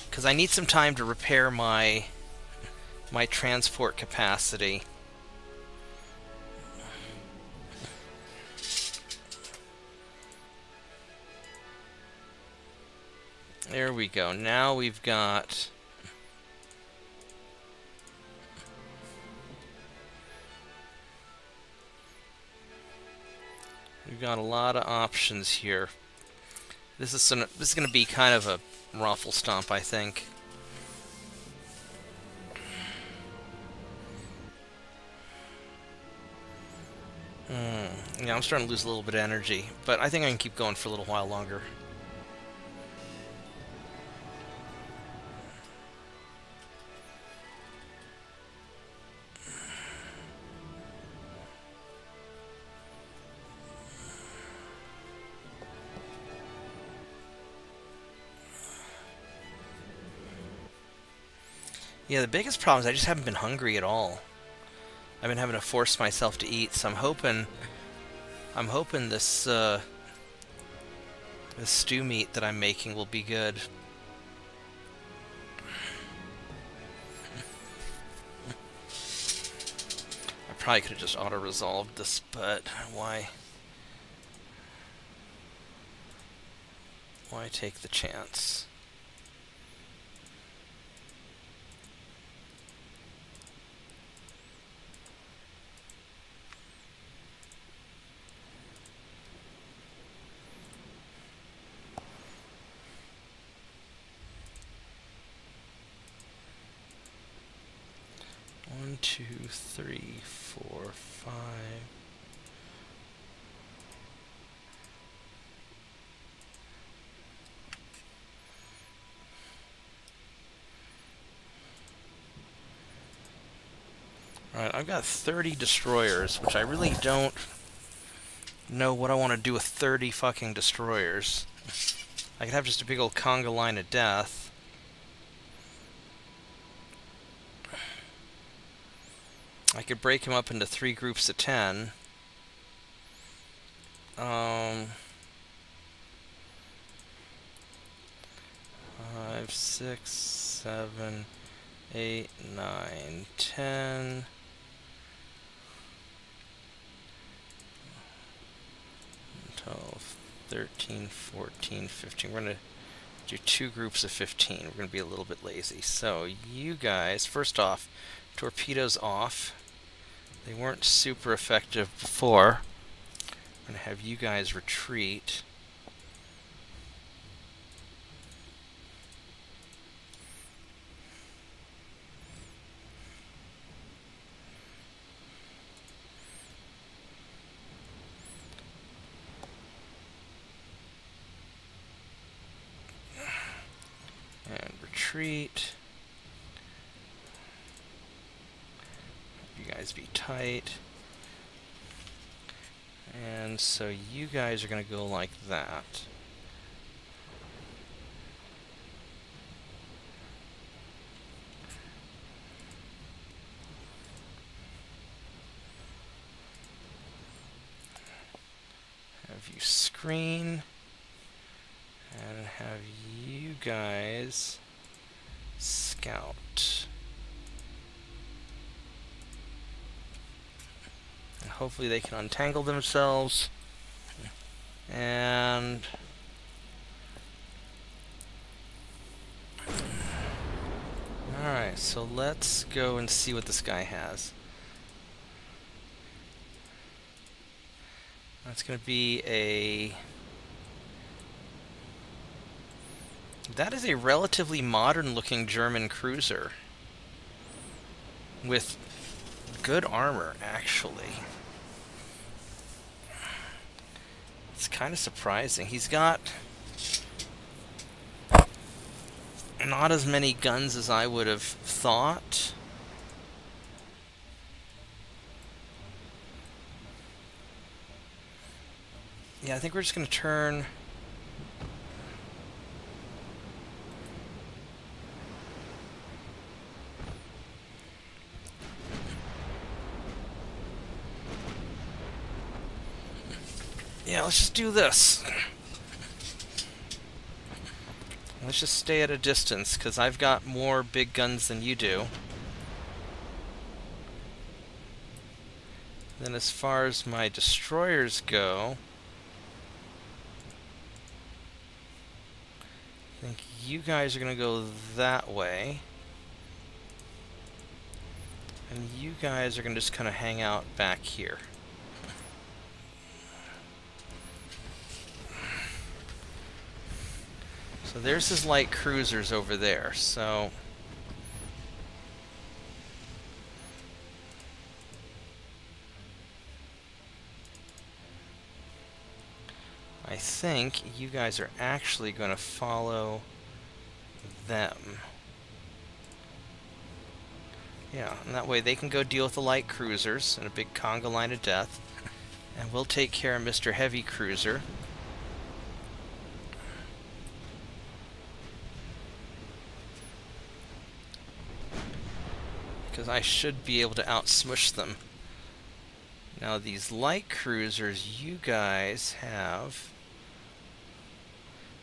Because I need some time to repair my transport capacity. There we go. Now we've got... we've got a lot of options here. This is going to be kind of a raffle stomp, I think. Yeah, I'm starting to lose a little bit of energy, but I think I can keep going for a little while longer. Yeah, the biggest problem is I just haven't been hungry at all. I've been having to force myself to eat, so I'm hoping this this stew meat that I'm making will be good. I probably could have just auto-resolved this, but why take the chance? One, two, three, four, five. Alright, I've got 30 destroyers, which I really don't know what I want to do with 30 fucking destroyers. I could have just a big old conga line of death. I could break him up into 3 groups of 10. 6, 7, 8, 9, 10. 12, 13, 14, 15. We're going to do 2 groups of 15. We're going to be a little bit lazy. So you guys, first off, torpedoes off. They weren't super effective before. I'm going to have you guys retreat. And retreat. You guys be tight. And so you guys are going to go like that. Have you screen. And have you guys scout. And hopefully they can untangle themselves. And alright, so let's go and see what this guy has. That's going to be a... That is a relatively modern-looking German cruiser. With good armor, actually. It's kind of surprising. He's got not as many guns as I would have thought. Yeah, I think we're just going to turn... Yeah, let's just do this. Let's just stay at a distance, because I've got more big guns than you do. Then as far as my destroyers go, I think you guys are going to go that way. And you guys are going to just kind of hang out back here. So there's his light cruisers over there, so... I think you guys are actually going to follow them. Yeah, and that way they can go deal with the light cruisers in a big conga line of death. And we'll take care of Mr. Heavy Cruiser. Because I should be able to out-smush them. Now these light cruisers, you guys have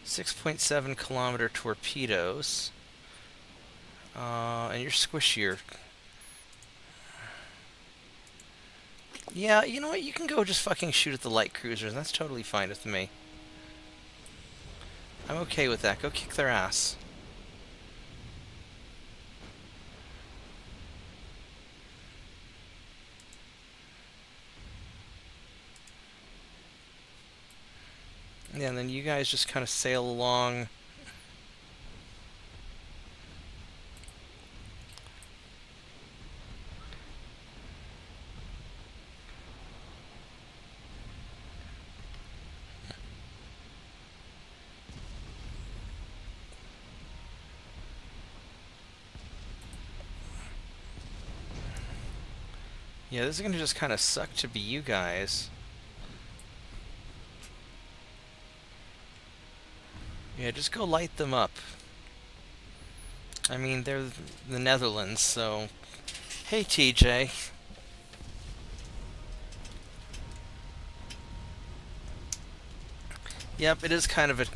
6.7 kilometer torpedoes. And you're squishier. Yeah, you know what? You can go just fucking shoot at the light cruisers. That's totally fine with me. I'm okay with that. Go kick their ass. Yeah, and then you guys just kind of sail along. Yeah, this is going to just kind of suck to be you guys. Yeah, just go light them up. I mean, they're the Netherlands, so... Hey, TJ. Yep, it is kind of a...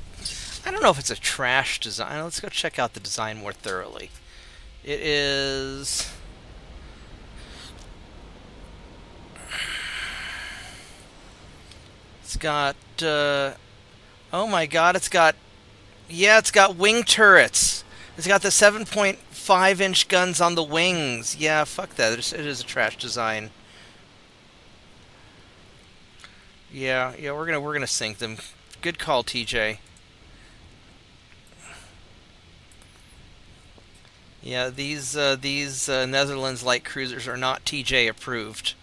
I don't know if it's a trash design. Let's go check out the design more thoroughly. It is... It's got... oh my god, it's got... Yeah, it's got wing turrets. It's got the 7.5-inch guns on the wings. Yeah, fuck that. It is a trash design. Yeah, we're gonna sink them. Good call, TJ. Yeah, these Netherlands light cruisers are not TJ approved.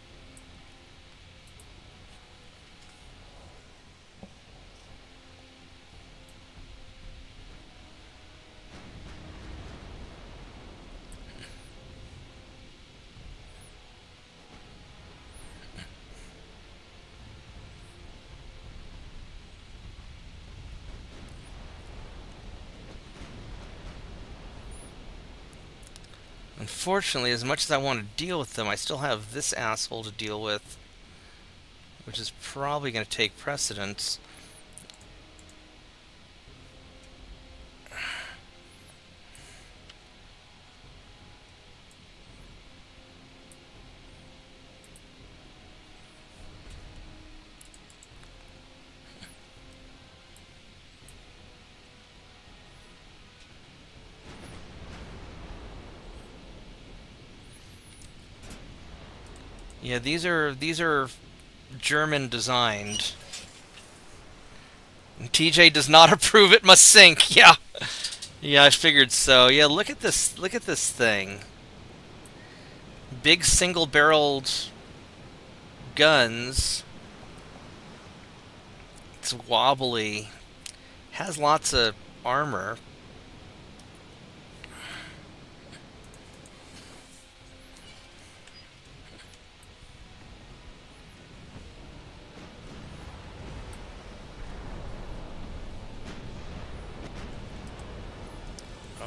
Unfortunately, as much as I want to deal with them, I still have this asshole to deal with, which is probably going to take precedence. Yeah, these are German designed. And TJ does not approve. It must sink. Yeah. Yeah, I figured so. Yeah, look at this. Look at this thing. Big single-barreled guns. It's wobbly. Has lots of armor.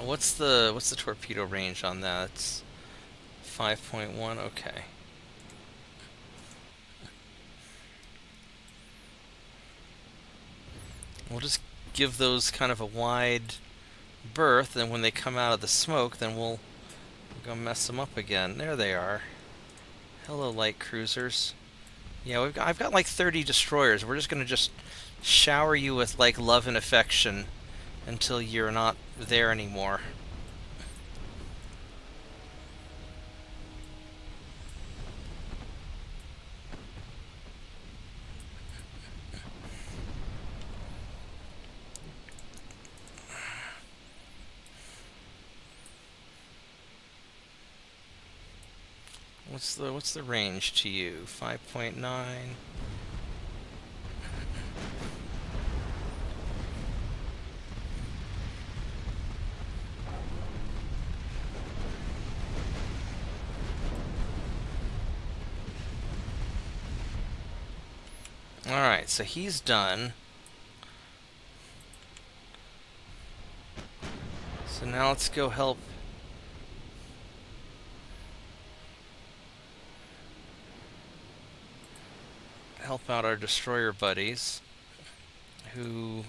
What's the torpedo range on that? It's 5.1. Okay. We'll just give those kind of a wide berth, and when they come out of the smoke, then we'll go mess them up again. There they are. Hello, light cruisers. Yeah, I've got like 30 destroyers. We're just gonna just shower you with like love and affection until you're not there anymore. What's the range to you? 5.9. Alright, so he's done. So now let's go help out our destroyer buddies who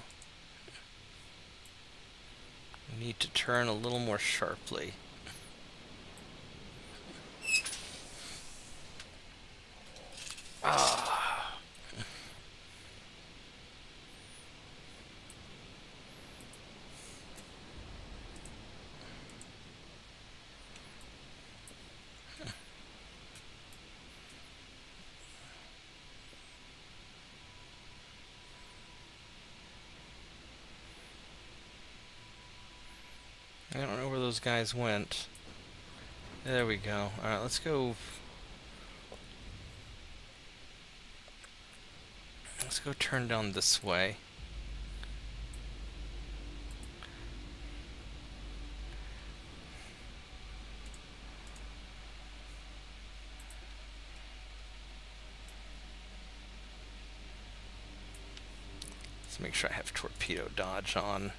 need to turn a little more sharply. Ah. I don't know where those guys went. There we go. Alright, let's go. Let's go turn down this way. Let's make sure I have torpedo dodge on.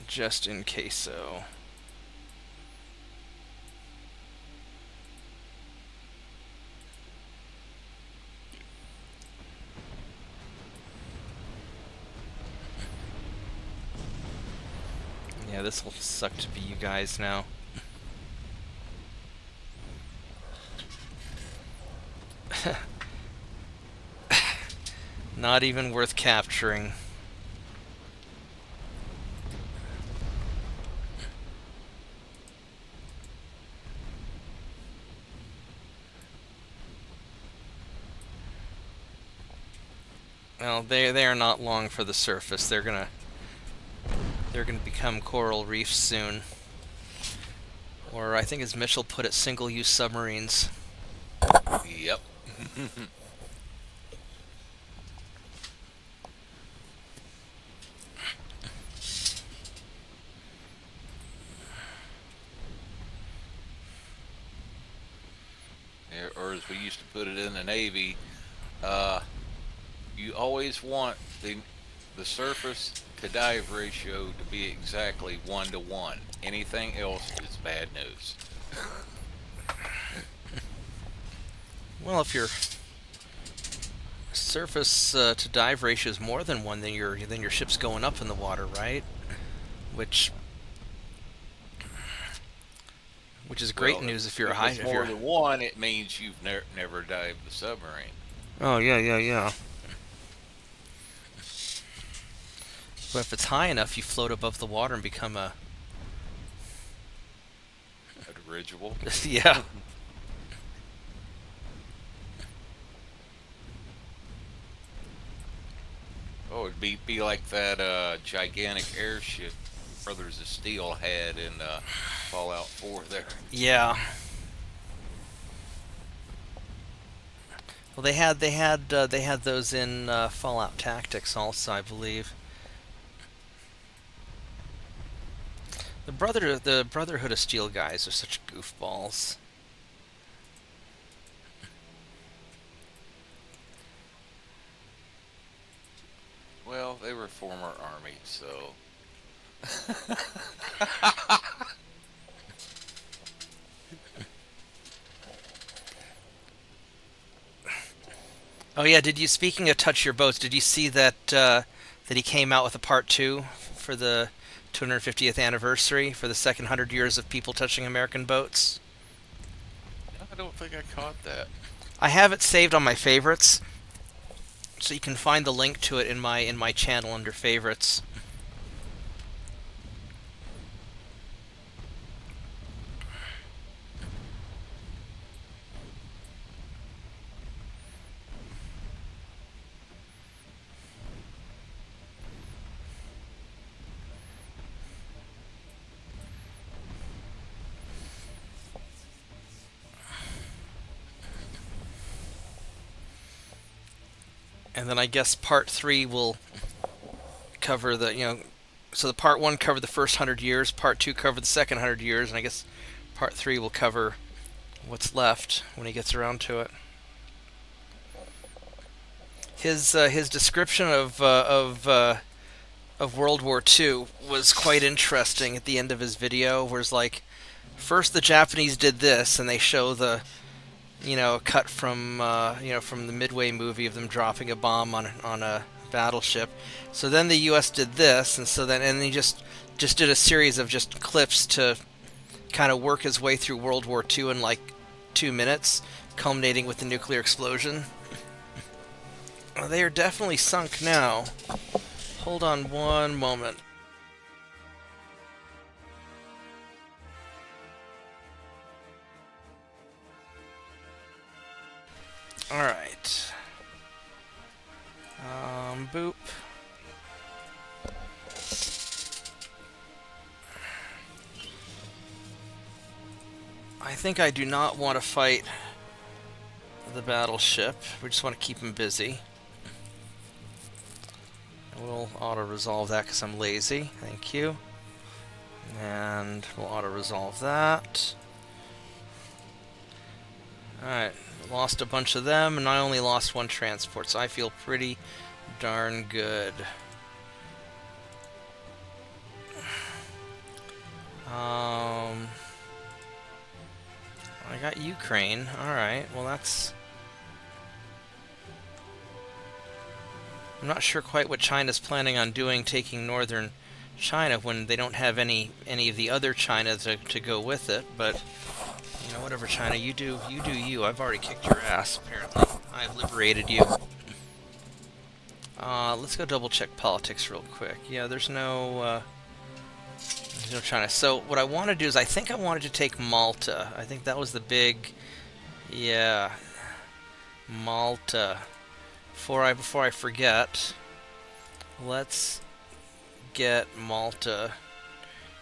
Just in case so. Yeah, this will suck to be you guys now. Not even worth capturing. Well, they are not long for the surface. They're gonna become coral reefs soon. Or I think as Mitchell put it, single-use submarines. Yep. Or as we used to put it in the Navy, you always want the surface to dive ratio to be exactly 1 to 1. Anything else is bad news. Well, if your surface to dive ratio is more than 1, then your ship's going up in the water, right? Which is great news if you're if high. it's more than 1, it means you've never dived the submarine. Oh yeah. But if it's high enough, you float above the water and become a Dirigible. yeah. Oh, it'd be like that gigantic airship Brothers of Steel had in Fallout 4 there. Yeah. Well, they had those in Fallout Tactics also, I believe. The Brotherhood of Steel guys are such goofballs. Well, they were former Army, so. Oh yeah, speaking of touch your boats, did you see that that he came out with a part 2 for the 250th anniversary for the second 100 years of people touching American boats? I don't think I caught that. I have it saved on my favorites, so you can find the link to it in my channel under favorites. And then I guess part 3 will cover so the part 1 covered the first 100 years, part 2 covered the second 100 years, and I guess part 3 will cover what's left when he gets around to it. His description of World War II was quite interesting at the end of his video, where it's like, first the Japanese did this, and they show the cut from from the Midway movie of them dropping a bomb on a battleship. So then the U.S. did this, and he just did a series of just clips to kind of work his way through World War II in like 2 minutes, culminating with the nuclear explosion. They are definitely sunk now. Hold on one moment. Alright. Boop. I think I do not want to fight the battleship. We just want to keep him busy. We'll auto-resolve that because I'm lazy. Thank you. And we'll auto-resolve that. Alright, lost a bunch of them, and I only lost 1 transport, so I feel pretty darn good. I got Ukraine. Alright, well that's... I'm not sure quite what China's planning on doing, taking northern China when they don't have any of the other China to go with it. But you know, whatever, China, you do you. I've already kicked your ass. Apparently, I've liberated you. Let's go double check politics real quick. Yeah, there's no China. So what I want to do is I think I wanted to take Malta. I think that was the big, yeah, Malta. Before I forget, let's get Malta,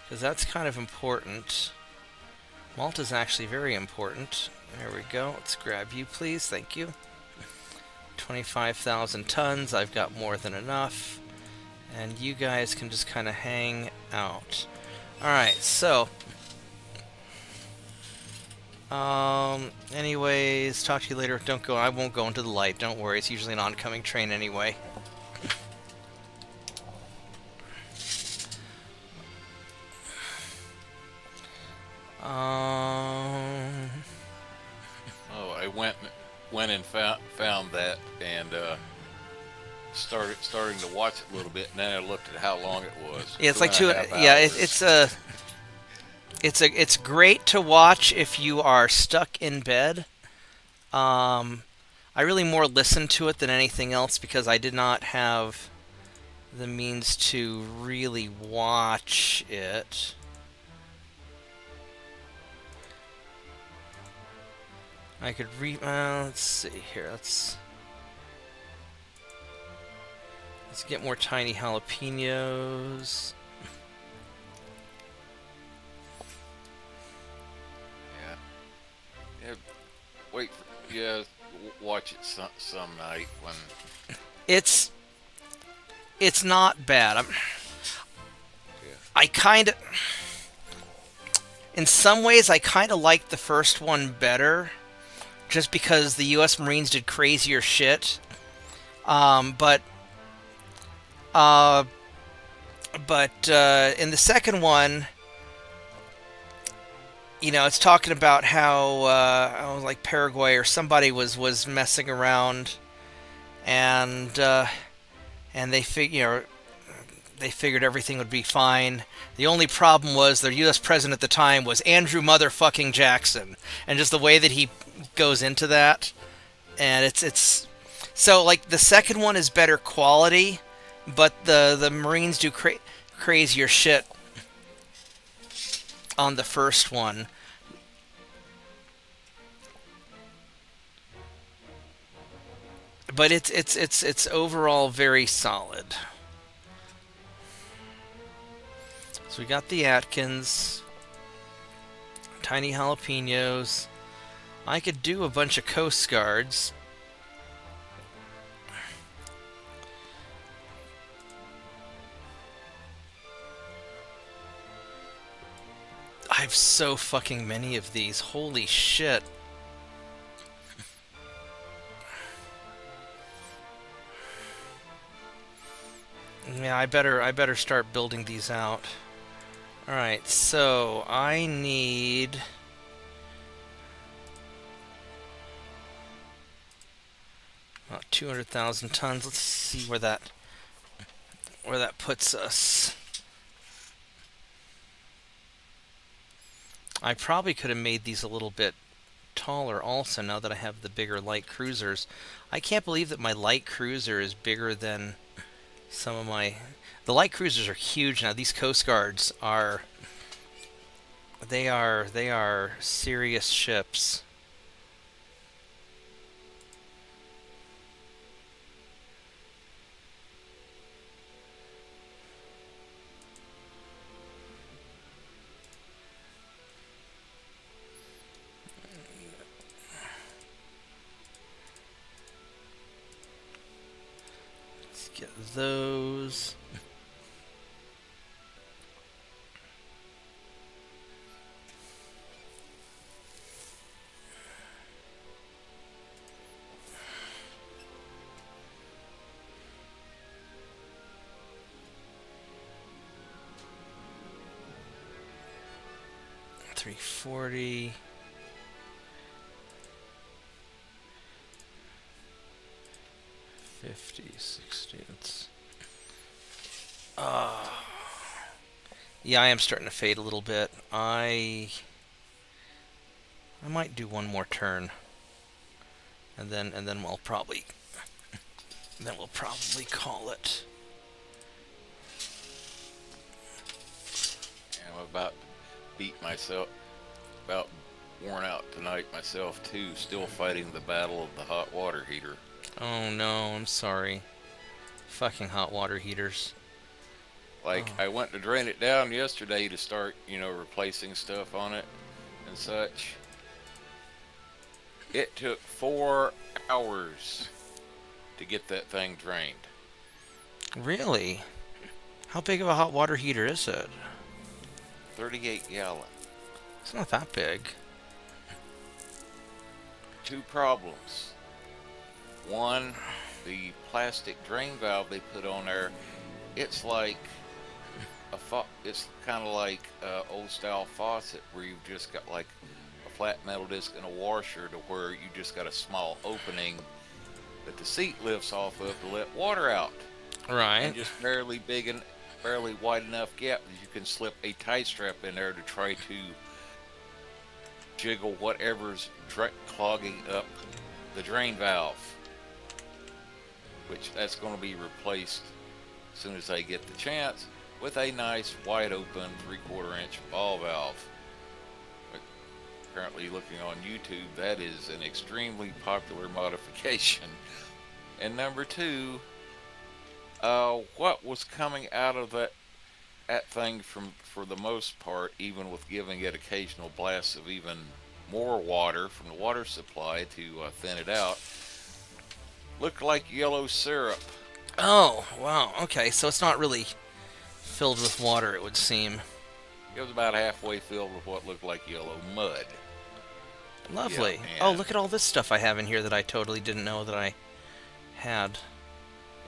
because that's kind of important. Malta's actually very important. There we go. Let's grab you, please. Thank you. 25,000 tons. I've got more than enough. And you guys can just kind of hang out. Alright, so... anyways, talk to you later. Don't go. I won't go into the light. Don't worry. It's usually an oncoming train anyway. Oh, I went and found that and starting to watch it a little bit, and then I looked at how long it was. Yeah, it's like 2.5 hours. Yeah, it's great to watch if you are stuck in bed. I really more listened to it than anything else because I did not have the means to really watch it. I could let's see here. Let's get more tiny jalapenos. Yeah. Wait. Watch it some night when. It's not bad. Yeah. I kind of, in some ways, I kind of liked the first one better, just because the U.S. Marines did crazier shit. But in the second one, you know, it's talking about how like Paraguay or somebody was messing around, and they figured everything would be fine. The only problem was their U.S. president at the time was Andrew motherfucking Jackson, and just the way that he goes into that, and it's so like the second one is better quality, but the Marines do crazier shit on the first one. But it's overall very solid. So we got the Atkins, tiny jalapenos. I could do a bunch of Coast Guards. I have so fucking many of these. Holy shit. Yeah, I better start building these out. Alright, so I need 200,000 tons. Let's see where that puts us. I probably could have made these a little bit taller also now that I have the bigger light cruisers. I can't believe that my light cruiser is bigger than some of my... The light cruisers are huge now. These Coast Guards are... They are serious ships. Let's get those. $340. $50, $60. Yeah, I am starting to fade a little bit. I might do one more turn, and then we'll probably call it. I'm about to beat myself, about worn out tonight myself too, still fighting the battle of the hot water heater. Oh no, I'm sorry. Fucking hot water heaters. Like, Oh, I went to drain it down yesterday to start, replacing stuff on it and such. It took 4 hours to get that thing drained. really? How big of a hot water heater is it? 38 gallon. It's not that big. Two problems. One, the plastic drain valve they put on there, it's like it's kind of like old style faucet where you've just got like a flat metal disc and a washer to where you just got a small opening that the seat lifts off of to let water out, Right. and just barely wide enough gap that you can slip a tie strap in there to try to jiggle whatever's clogging up the drain valve, which that's going to be replaced as soon as I get the chance with a nice wide open 3/4 inch ball valve. But apparently, looking on YouTube, that is an extremely popular modification. And number two, what was coming out of that thing for the most part, even with giving it occasional blasts of even more water from the water supply to thin it out, looked like yellow syrup. Oh, wow. Okay, so it's not really filled with water, it would seem. It was about halfway filled with what looked like yellow mud. Lovely. Yeah, Oh, and look at all this stuff I have in here that I totally didn't know that I had.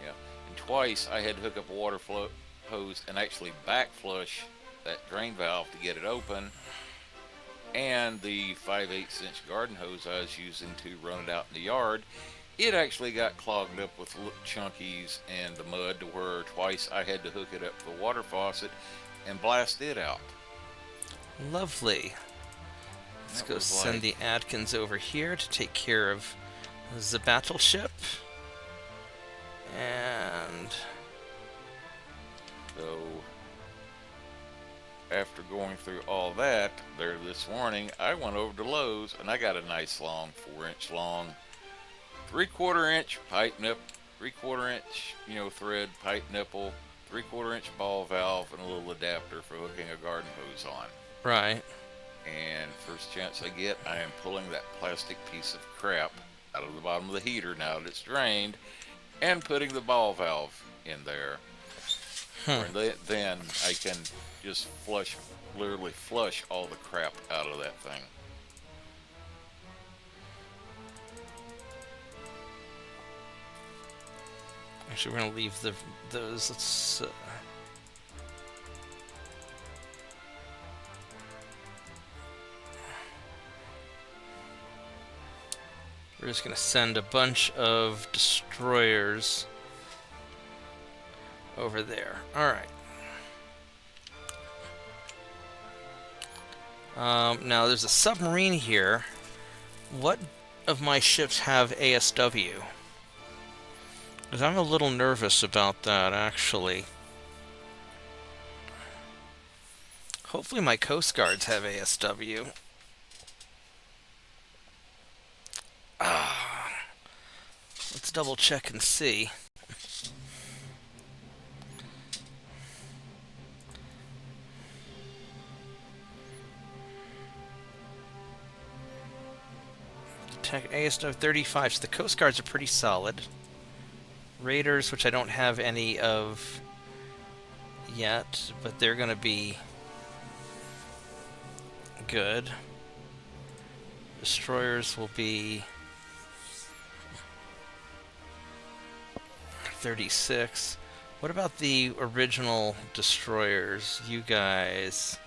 yeah, and twice I had to hook up a water flow hose and actually back flush that drain valve to get it open. And the 5/8 inch garden hose I was using to run it out in the yard, it actually got clogged up with chunkies and the mud to where twice I had to hook it up to the water faucet and blast it out. Lovely. Let's That go was send like, the Atkins over here to take care of the battleship. And so after going through all that there this morning, I went over to Lowe's and I got a nice long 4-inch long 3/4 inch pipe nip, 3/4 inch thread pipe nipple, 3/4 inch ball valve, and a little adapter for hooking a garden hose on. right. And first chance I get, I am pulling that plastic piece of crap out of the bottom of the heater now that it's drained, and putting the ball valve in there. Then I can just literally flush all the crap out of that thing. Actually, we're gonna leave those. Let's. We're just gonna send a bunch of destroyers over there. All right. Now there's a submarine here. What of my ships have ASW? Because I'm a little nervous about that, actually. Hopefully my Coast Guards have ASW. Let's double check and see. Tech ASW 35, so the Coast Guards are pretty solid. Raiders, which I don't have any of yet, but they're going to be good. Destroyers will be 36. What about the original destroyers? You guys.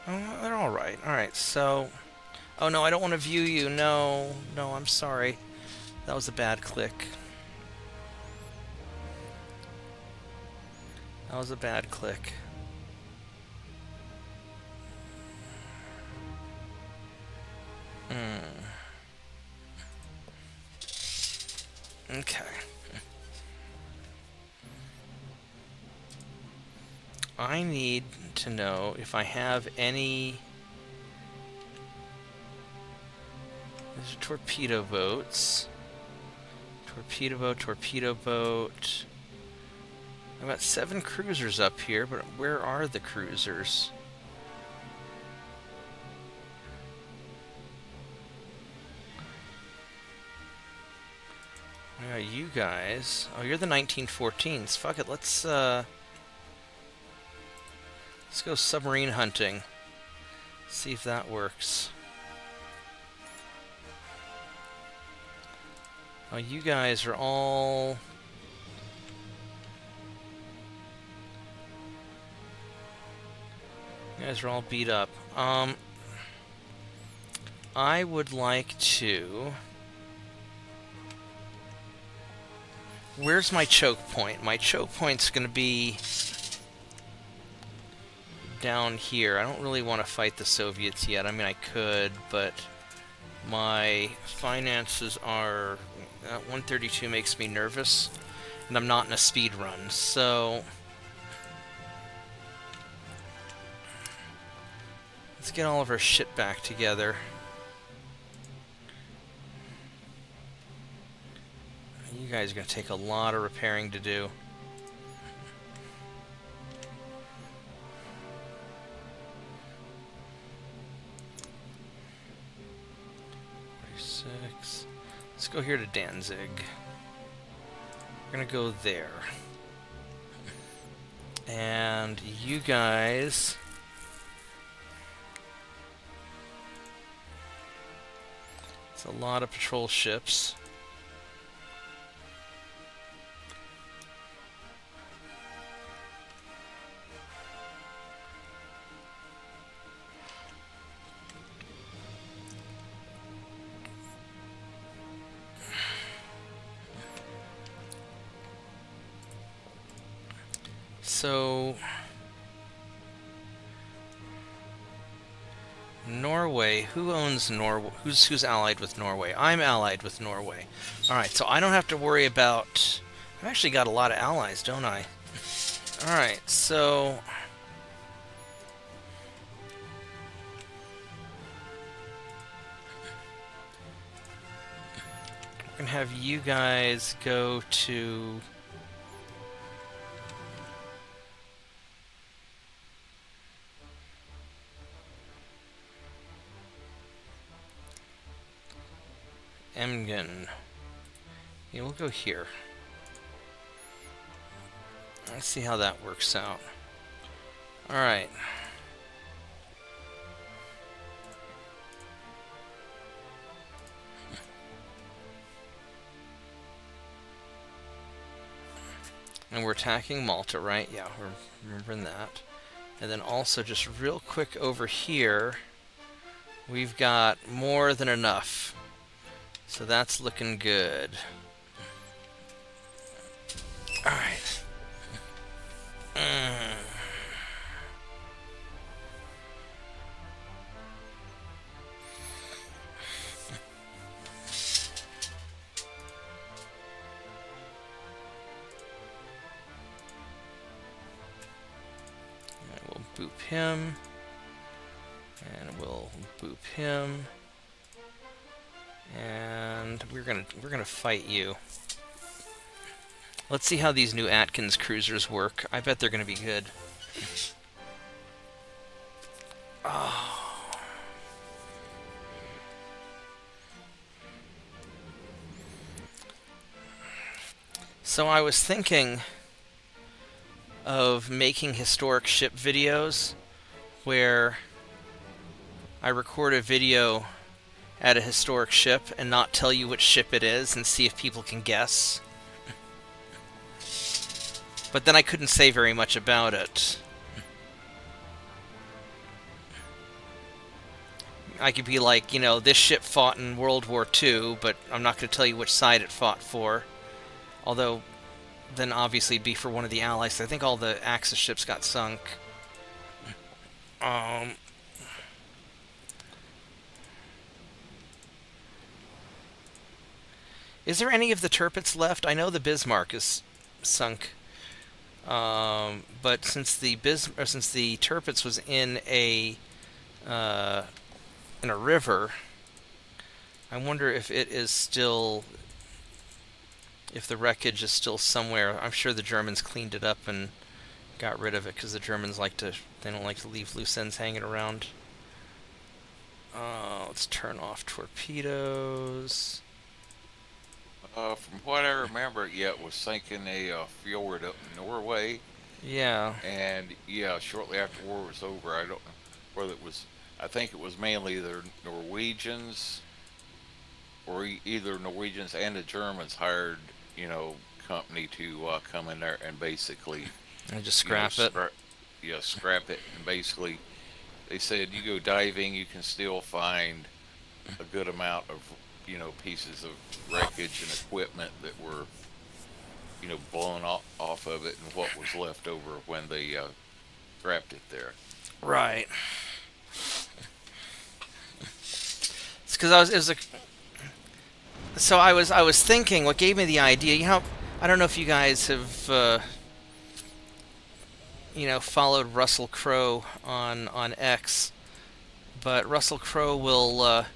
Oh, they're alright. Alright, so... Oh no, I don't want to view you. No, I'm sorry. That was a bad click. That was a bad click. Okay. I need to know if I have any... These are torpedo boats. Torpedo boat. I've got 7 cruisers up here, but where are the cruisers? Where are you guys? Oh, you're the 1914s. Fuck it, let's go submarine hunting. See if that works. Oh, you guys are all... You guys are all beat up. I would like to... Where's my choke point? My choke point's gonna be down here. I don't really want to fight the Soviets yet. I mean, I could, but my finances are... 132 makes me nervous, and I'm not in a speed run, so... Let's get all of our shit back together. You guys are going to take a lot of repairing to do. Let's go here to Danzig. We're going to go there. And you guys... It's a lot of patrol ships. So... Norway. Who owns Norway? Who's allied with Norway? I'm allied with Norway. Alright, so I don't have to worry about... I've actually got a lot of allies, don't I? Alright, so... We're gonna have you guys go to... Emgen. Yeah, we'll go here. Let's see how that works out. Alright. And we're attacking Malta, right? Yeah, we're remembering that. And then also, just real quick over here, we've got more than enough. So that's looking good. Alright. We'll boop him. And we'll boop him. And we're gonna fight you. Let's see how these new Atkins cruisers work. I bet they're gonna be good. Oh. So I was thinking of making historic ship videos where I record a video at a historic ship and not tell you which ship it is and see if people can guess. But then I couldn't say very much about it. I could be like, you know, this ship fought in World War II, but I'm not going to tell you which side it fought for. Although, then obviously it'd be for one of the allies. I think all the Axis ships got sunk. Um, is there any of the Tirpitz left? I know the Bismarck is sunk. But since the Tirpitz was uh, in a river, I wonder if it is still, if the wreckage is still somewhere. I'm sure the Germans cleaned it up and got rid of it, because the Germans they don't like to leave loose ends hanging around. Let's turn off torpedoes. From what I remember, yeah, it was sinking a fjord up in Norway, Yeah. and yeah, shortly after war was over, I don't know whether it was. I think it was mainly the Norwegians, or either Norwegians and the Germans hired, company to come in there and basically, And just scrap it. Scrap it, and basically they said you go diving, you can still find a good amount of pieces of wreckage and equipment that were blown off of it, and what was left over when they scrapped it there. Right. It's because I was. It was a. So I was thinking. What gave me the idea? I don't know if you guys have. Followed Russell Crowe on X, but Russell Crowe will.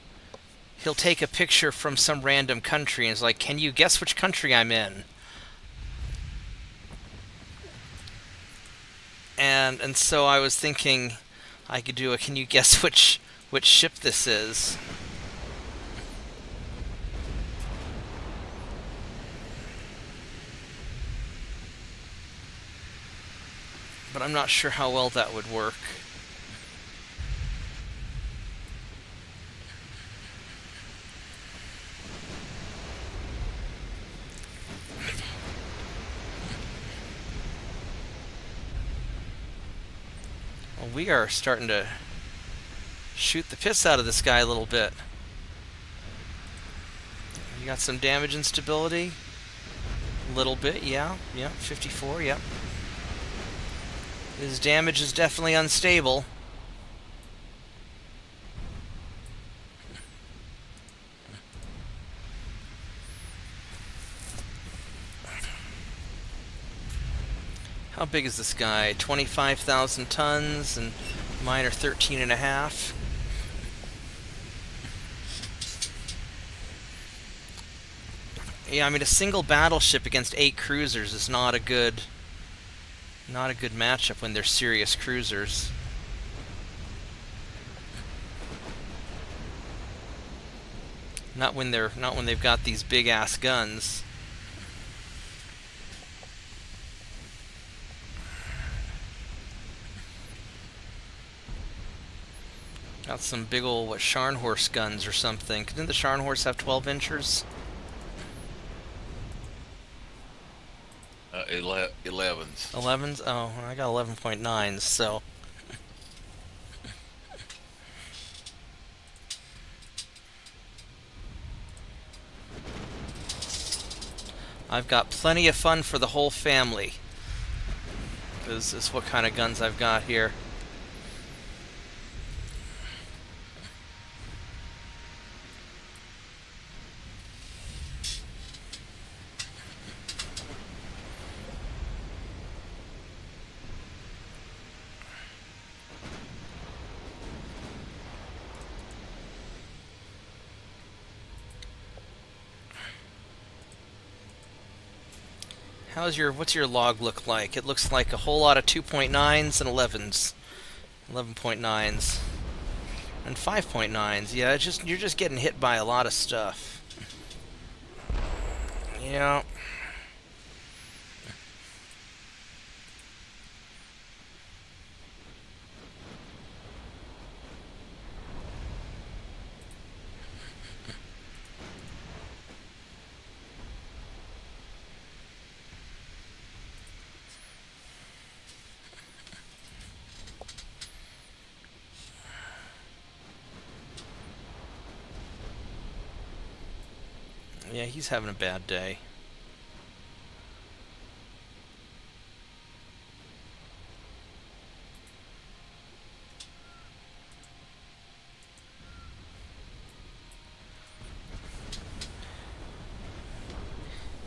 He'll take a picture from some random country and is like, "Can you guess which country I'm in?" And so I was thinking I could do a "Can you guess which ship this is?" But I'm not sure how well that would work. Well, we are starting to shoot the piss out of this guy a little bit. You got some damage and stability. A little bit, yeah. 54, yep. His damage is definitely unstable. How big is this guy? 25,000 tons, and mine are 13 and a half. Yeah, I mean, a single battleship against 8 cruisers is not a good matchup when they're serious cruisers. Not when they've got these big ass guns. Got some big old Scharnhorst guns or something. Didn't the Scharnhorst have 12 inchers? 11s. 11s? Oh, I got 11.9s, so. I've got plenty of fun for the whole family. This is what kind of guns I've got here. What's your log look like? It looks like a whole lot of 2.9s and 11s. 11.9s. And 5.9s. Yeah, you're just getting hit by a lot of stuff. Yeah. Yeah, he's having a bad day.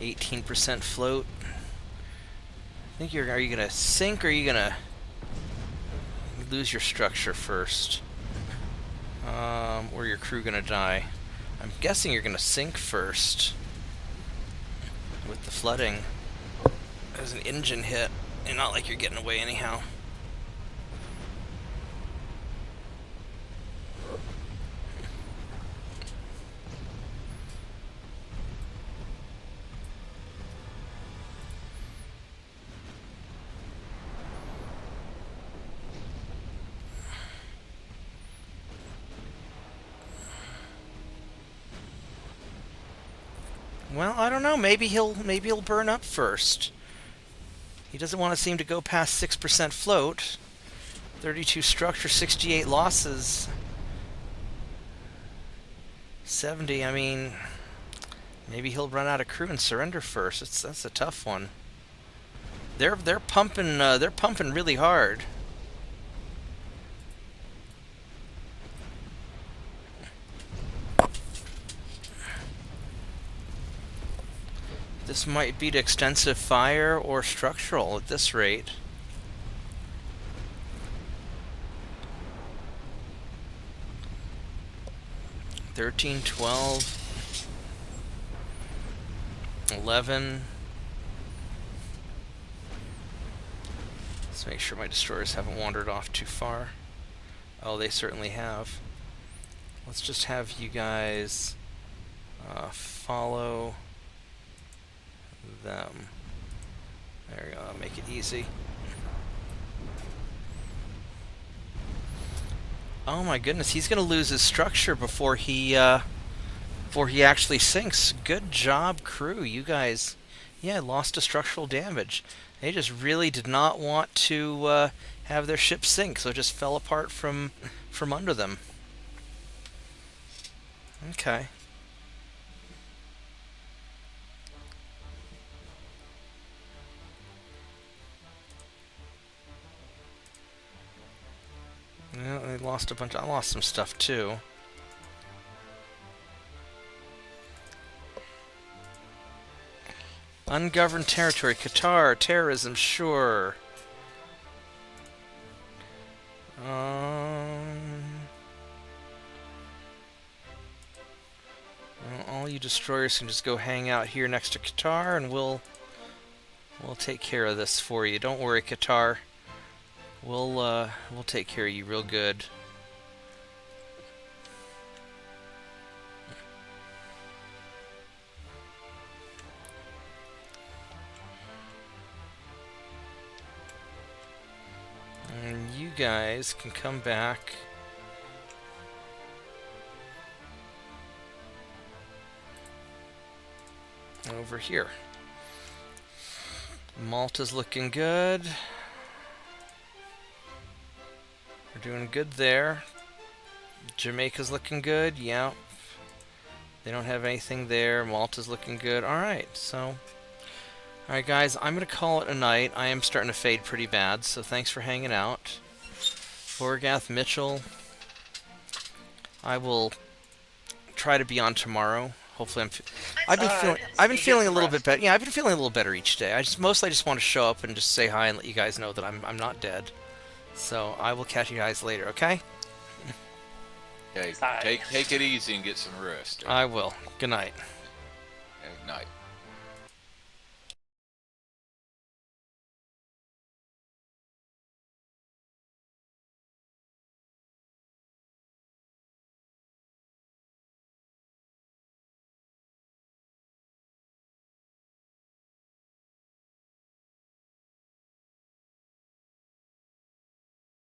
18% float. I think are you gonna sink or are you gonna lose your structure first? Or your crew gonna die? I'm guessing you're gonna sink first with the flooding. There's an engine hit, and not like you're getting away anyhow. Well, I don't know. Maybe he'll burn up first. He doesn't want to seem to go past 6% float. 32 structure, 68 losses. 70. I mean, maybe he'll run out of crew and surrender first. That's a tough one. They're pumping really hard. This might beat extensive fire or structural at this rate. $13, $12, $11. Let's make sure my destroyers haven't wandered off too far. Oh, they certainly have. Let's just have you guys follow them. There we go. I'll make it easy. Oh my goodness, he's gonna lose his structure before he actually sinks. Good job, crew. You guys, yeah, lost to structural damage. They just really did not want to have their ship sink, so it just fell apart from under them. Okay. Yeah, they lost a bunch. I lost some stuff too. Ungoverned territory, Qatar, terrorism, sure. Well, all you destroyers can just go hang out here next to Qatar, and we'll take care of this for you. Don't worry, Qatar. We'll take care of you real good. And you guys can come back. Over here. Malta's looking good. We're doing good there. Jamaica's looking good. Yeah. They don't have anything there. Malta's looking good. Alright, so... Alright guys, I'm going to call it a night. I am starting to fade pretty bad, so thanks for hanging out. Borgath, Mitchell. I will try to be on tomorrow. Hopefully I've been feeling a little bit better. Yeah, I've been feeling a little better each day. I just want to show up and just say hi and let you guys know that I'm not dead. So I will catch you guys later, okay? Okay, take it easy and get some rest. I will. Good night. Good night.